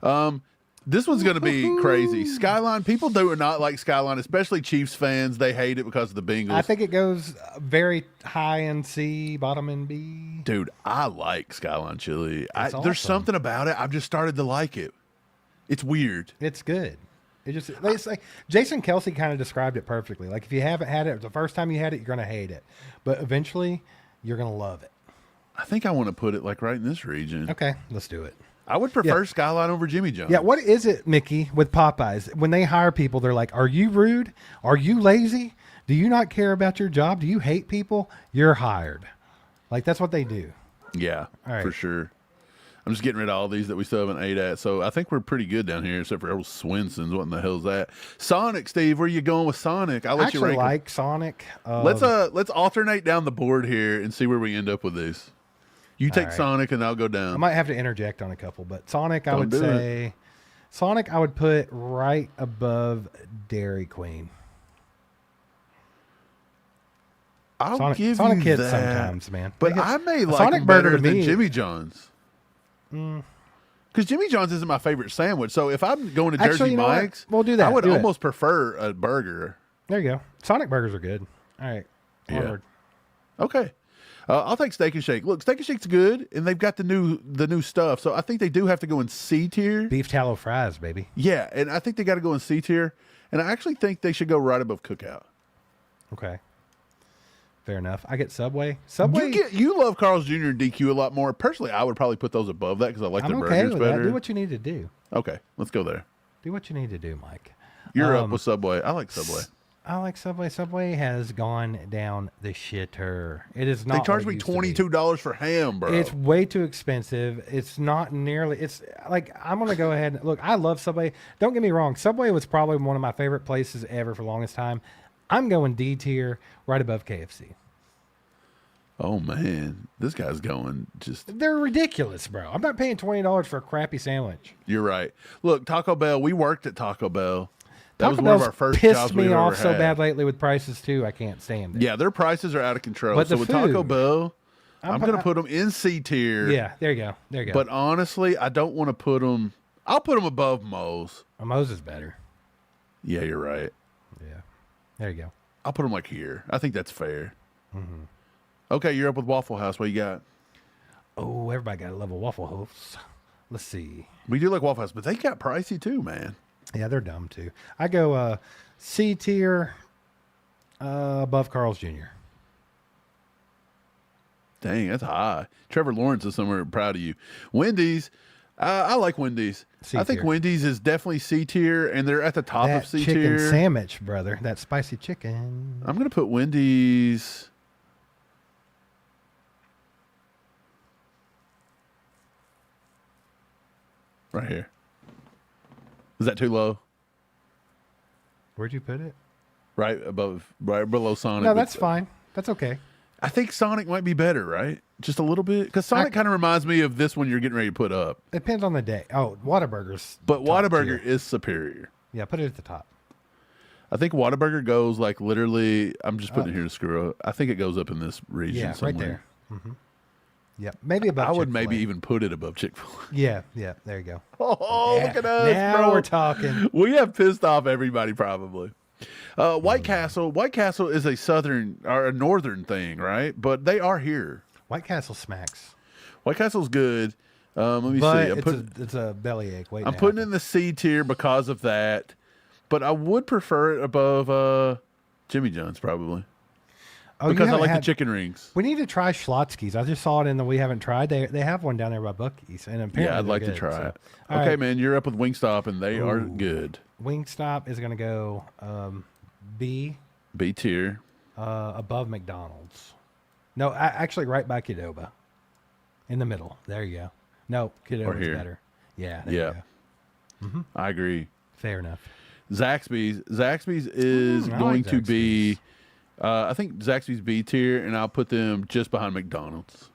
out. This one's going to be crazy. Skyline. People do not like Skyline, especially Chiefs fans. They hate it because of the Bengals. I think it goes very high in C, bottom in B. Dude, I like Skyline chili. Awesome. There's something about it. I've just started to like it. It's weird. It's good. It's like Jason Kelsey kind of described it perfectly. Like if you haven't had it, the first time you had it, you're going to hate it. But eventually, you're going to love it. I think I want to put it like right in this region. Okay, let's do it. I would prefer Skyline over Jimmy John's. Yeah, what is it, Mickey, with Popeyes? When they hire people, they're like, are you rude? Are you lazy? Do you not care about your job? Do you hate people? You're hired. Like, that's what they do. Yeah, All right. for sure. I'm just getting rid of all these that we still haven't ate at. So I think we're pretty good down here, except for old Swenson's. What in the hell is that? Sonic, Steve, where you going with Sonic? I'll let you rank like Sonic. Let's alternate down the board here and see where we end up with these. You take right. Sonic and I'll go down. I might have to interject on a couple, but Sonic, I Don't would do say, Sonic, I would put right above Dairy Queen. I'll give Sonic you hits that. sometimes, man. But I may like Sonic them burger better to than me- Jimmy John's. Because Jimmy John's isn't my favorite sandwich. So if I'm going to Jersey Actually, you know what? Mike's, We'll do that. I would Do it. almost prefer a burger. There you go. Sonic burgers are good. All right. Yeah. Onward. Okay. I'll take Steak and Shake. Look, Steak and Shake's good, and they've got the new stuff. So I think they do have to go in C tier. Beef tallow fries, baby. Yeah, and I think they got to go in C tier. And I actually think they should go right above Cookout. Okay. Fair enough. I get Subway. Subway. You love Carl's Jr. and DQ a lot more. Personally, I would probably put those above that because I like I'm their okay burgers with better. that. Do what you need to do. Okay, let's go there. Do what you need to do, Mike. You're up with Subway. I like Subway. I like Subway. Subway has gone down the shitter. It is not. They charge what me it used to be. $22 for ham, bro. It's way too expensive. It's not nearly. It's like I'm gonna go ahead and look. I love Subway. Don't get me wrong. Subway was probably one of my favorite places ever for the longest time. I'm going D tier, right above KFC. Oh man, this guy's going just. They're ridiculous, bro. I'm not paying $20 for a crappy sandwich. You're right. Look, Taco Bell. We worked at Taco Bell. That Taco was one Bell's of our first pissed jobs me we've off ever so had. bad lately with prices too. I can't stand it. Yeah, their prices are out of control. But so the with Taco food- Bell, I'm going to put them in C tier. Yeah. There you go. There you go. But honestly, I don't want to put them. I'll put them above Moe's. Moe's is better. Yeah, you're right. Yeah. There you go. I'll put them like here. I think that's fair. Mm-hmm. Okay, you're up with Waffle House. What you got? Oh, everybody got to love a Waffle House. Let's see. We do like Waffle House, but they got pricey too, man. Yeah, they're dumb too. I go C tier above Carl's Jr. Dang, that's high. Trevor Lawrence is somewhere proud of you. Wendy's, I like Wendy's. C I think tier. Wendy's is definitely C tier, and they're at the top That of C chicken tier. sandwich, brother. That spicy chicken. I'm going to put Wendy's. Right here. Is that too low? Where'd you put it? Right below Sonic. No, that's fine. That's okay. I think Sonic might be better, right? Just a little bit? Because Sonic kind of reminds me of this one you're getting ready to put up. Depends on the day. Oh, Whataburger's. But top Whataburger tier. is superior. Yeah, put it at the top. I think Whataburger goes like literally, I'm just putting it here to screw up. I think it goes up in this region Yeah, somewhere. right there. Mm-hmm. Yep. Maybe above I would Chick-fil-A. maybe even put it above Chick-fil-A. Yeah, there you go. Oh, look at us, now bro. we're talking. We have pissed off everybody probably. White Castle. White Castle is a southern or a northern thing, right? But they are here. White Castle smacks. White Castle's good. Let me But see. it's a bellyache. Wait, I'm putting it in the C tier because of that. But I would prefer it above Jimmy John's probably. Oh, you Because I haven't like the had- chicken rings. We need to try Schlotzky's. I just saw it in the We Haven't Tried. They have one down there by Buc-ee's, and apparently Yeah, I'd they're like to good, try so. it. All Okay, right. man, you're up with Wingstop, and they are good. Wingstop is going to go B B tier. above McDonald's. No, actually right by Qdoba. In the middle. There you go. No, Qdoba's here. better. Yeah. There Yeah. You go. I agree. Fair enough. Zaxby's is I going like to be. Zaxby's. I think Zaxby's B tier, and I'll put them just behind McDonald's.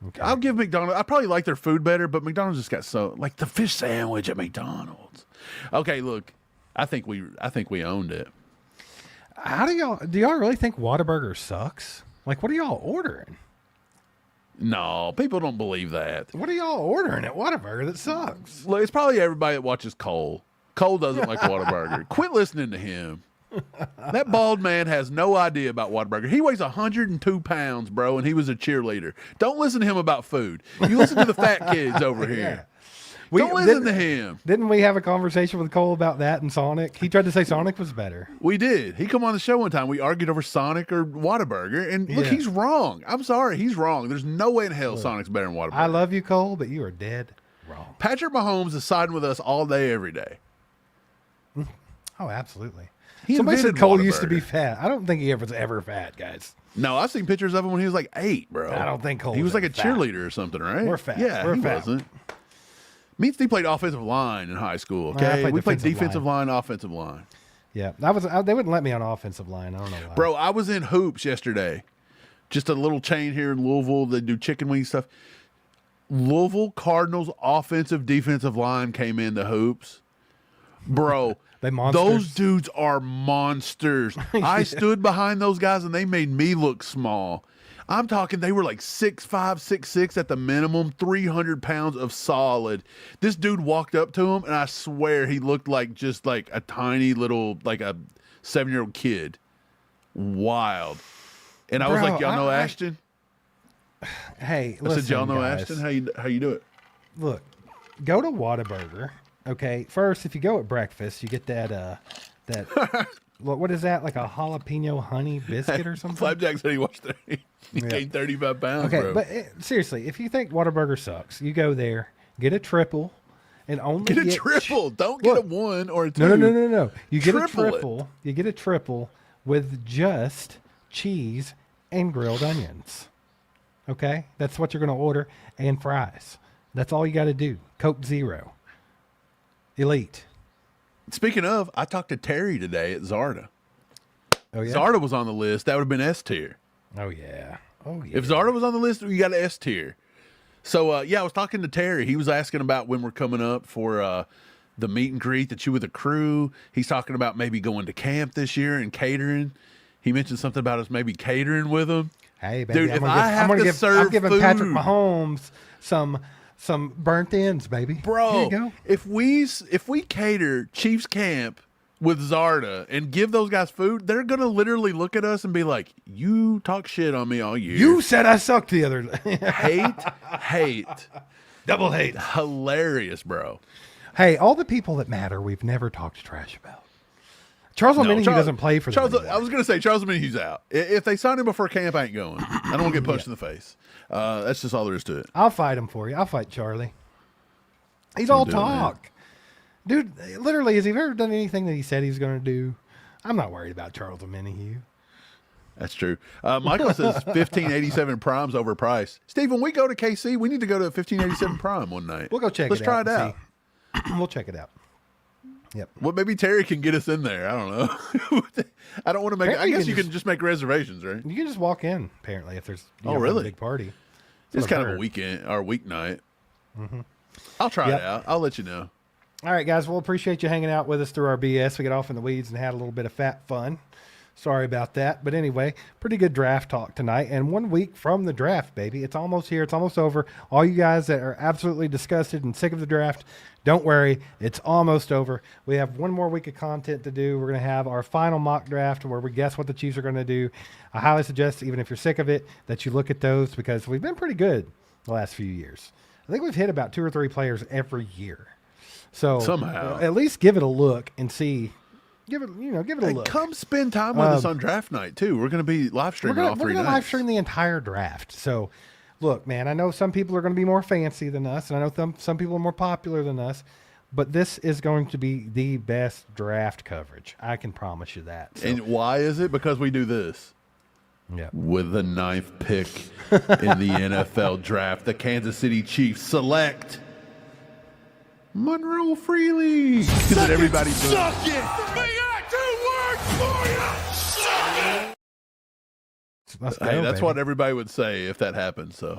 Okay. I'll give McDonald's. I probably like their food better, but McDonald's just got so like the fish sandwich at McDonald's. Okay, look, I think we owned it. How do y'all really think Whataburger sucks? Like, what are y'all ordering? No, people don't believe that. What are y'all ordering at Whataburger that sucks? Look, it's probably everybody that watches Cole. Cole doesn't like Whataburger. Quit listening to him. That bald man has no idea about Whataburger. He weighs 102 pounds, bro, and he was a cheerleader. Don't listen to him about food. You listen to the fat kids over here. Don't listen to him. Didn't we have a conversation with Cole about that and Sonic? He tried to say Sonic was better. We did. He come on the show one time. We argued over Sonic or Whataburger, and look, he's wrong. I'm sorry, he's wrong. There's no way in hell Sonic's better than Whataburger. I love you, Cole, but you are dead wrong. Patrick Mahomes is siding with us all day, every day. Oh, absolutely. Somebody said Cole used to be fat. I don't think he was ever fat, guys. No, I've seen pictures of him when he was like 8, bro. I don't think Cole He was like a fat. cheerleader or something, right? We're fat. Yeah, We're he fat. wasn't. Me and Steve played offensive line in high school. I Okay, played we played defensive defensive line, offensive line. Yeah, they wouldn't let me on offensive line. I don't know why. Bro, I was in hoops yesterday. Just a little chain here in Louisville. They do chicken wing stuff. Louisville Cardinals offensive defensive line came into hoops. Bro, They monsters. those dudes are monsters. I stood behind those guys and they made me look small. I'm talking they were like 6'5", 6'6" at the minimum, 300 pounds of solid. This dude walked up to him and I swear he looked like just like a tiny little, like a 7-year-old kid. Wild. And I was Bro, like, y'all know Ashton? Hey, I listen, said, y'all know guys. Ashton? How you do it? Look, go to Whataburger. Okay, first, if you go at breakfast, you get that what is that? Like a jalapeno honey biscuit or something? Flapjack said he watched that. He gained 35 pounds, Okay, bro. but seriously, if you think Whataburger sucks, you go there, get a triple, and only Get a triple. Don't get a 1 or a 2. No. You get a Triple it. triple. You get a triple with just cheese and grilled onions. Okay, that's what you're going to order, and fries. That's all you got to do. Coke Zero. Elite. Speaking of, I talked to Terry today at Zarda. Oh yeah. Zarda was on the list. That would have been S tier. Oh yeah. Oh yeah. If Zarda was on the list, you got an S tier. So, yeah, I was talking to Terry. He was asking about when we're coming up for the meet and greet that you with the crew. He's talking about maybe going to camp this year and catering. He mentioned something about us maybe catering with him. Hey, baby, Dude, I'm if gonna I have to serve I'm giving Patrick food- Mahomes some burnt ends, baby. Bro, Here you go. if we cater Chiefs camp with Zarda and give those guys food, they're going to literally look at us and be like, you talk shit on me all year. You said I sucked the other day. hate. Double hate. Hilarious, bro. Hey, all the people that matter, we've never talked trash about. Charles Omenihu doesn't play for them Charles. anymore. I was going to say Charles Omenihu's out. If they sign him before camp, I ain't going. I don't want to get punched in the face. That's just all there is to it. I'll fight him for you. I'll fight Charlie. He's all do it, man. talk. Dude, literally, has he ever done anything that he said he's going to do? I'm not worried about Charles Omenihu. That's true. Michael says 1587 Prime's overpriced. Steve, when we go to KC, we need to go to 1587 Prime one night. We'll go check Let's it try out. it out. We'll check it out. Yep. Well, maybe Terry can get us in there. I don't know. I don't want to make. Apparently I guess you you can can just make reservations, right? You can just walk in, apparently, if there's really? a big party. It's what kind I've of a heard. weekend or weeknight. I'll try Yep. it out. I'll let you know. All right, guys. We'll appreciate you hanging out with us through our BS. We got off in the weeds and had a little bit of fat fun. Sorry about that. But anyway, pretty good draft talk tonight. And 1 week from the draft, baby. It's almost here. It's almost over. All you guys that are absolutely disgusted and sick of the draft, don't worry. It's almost over. We have one more week of content to do. We're going to have our final mock draft where we guess what the Chiefs are going to do. I highly suggest, even if you're sick of it, that you look at those because we've been pretty good the last few years. I think we've hit about 2 or 3 players every year. So Somehow. at least give it a look and see. Give it a look. Come spend time with us on draft night too. We're going to be live streaming all 3 We're nights. gonna live stream the entire draft. So, look, man, I know some people are going to be more fancy than us, and I know some people are more popular than us, but this is going to be the best draft coverage. I can promise you that. So, And why is it? Because we do this. yeah. With the 9th pick in the NFL draft, the Kansas City Chiefs select Monroe Freely. That everybody does. Suck it! We got 2 words for you! Suck it! Hey, that's baby. what everybody would say if that happened. So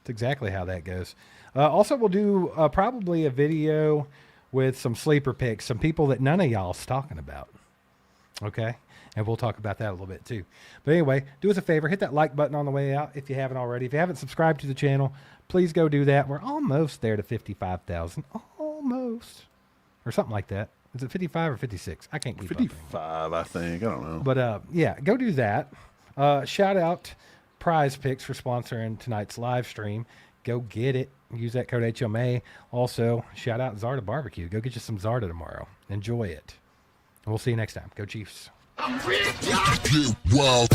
That's exactly how that goes. Also, we'll do probably a video with some sleeper picks, some people that none of y'all's talking about. Okay? And we'll talk about that a little bit too. But anyway, do us a favor, hit that like button on the way out if you haven't already. If you haven't subscribed to the channel, please go do that. We're almost there to 55,000. Almost. Or something like that. Is it 55 or 56? I can't keep up. 55, I think. I don't know. But yeah, go do that. Shout out Prize Picks for sponsoring tonight's live stream. Go get it. Use that code HMA. Also, shout out Zarda Barbecue. Go get you some Zarda tomorrow. Enjoy it. And we'll see you next time. Go Chiefs. Wow.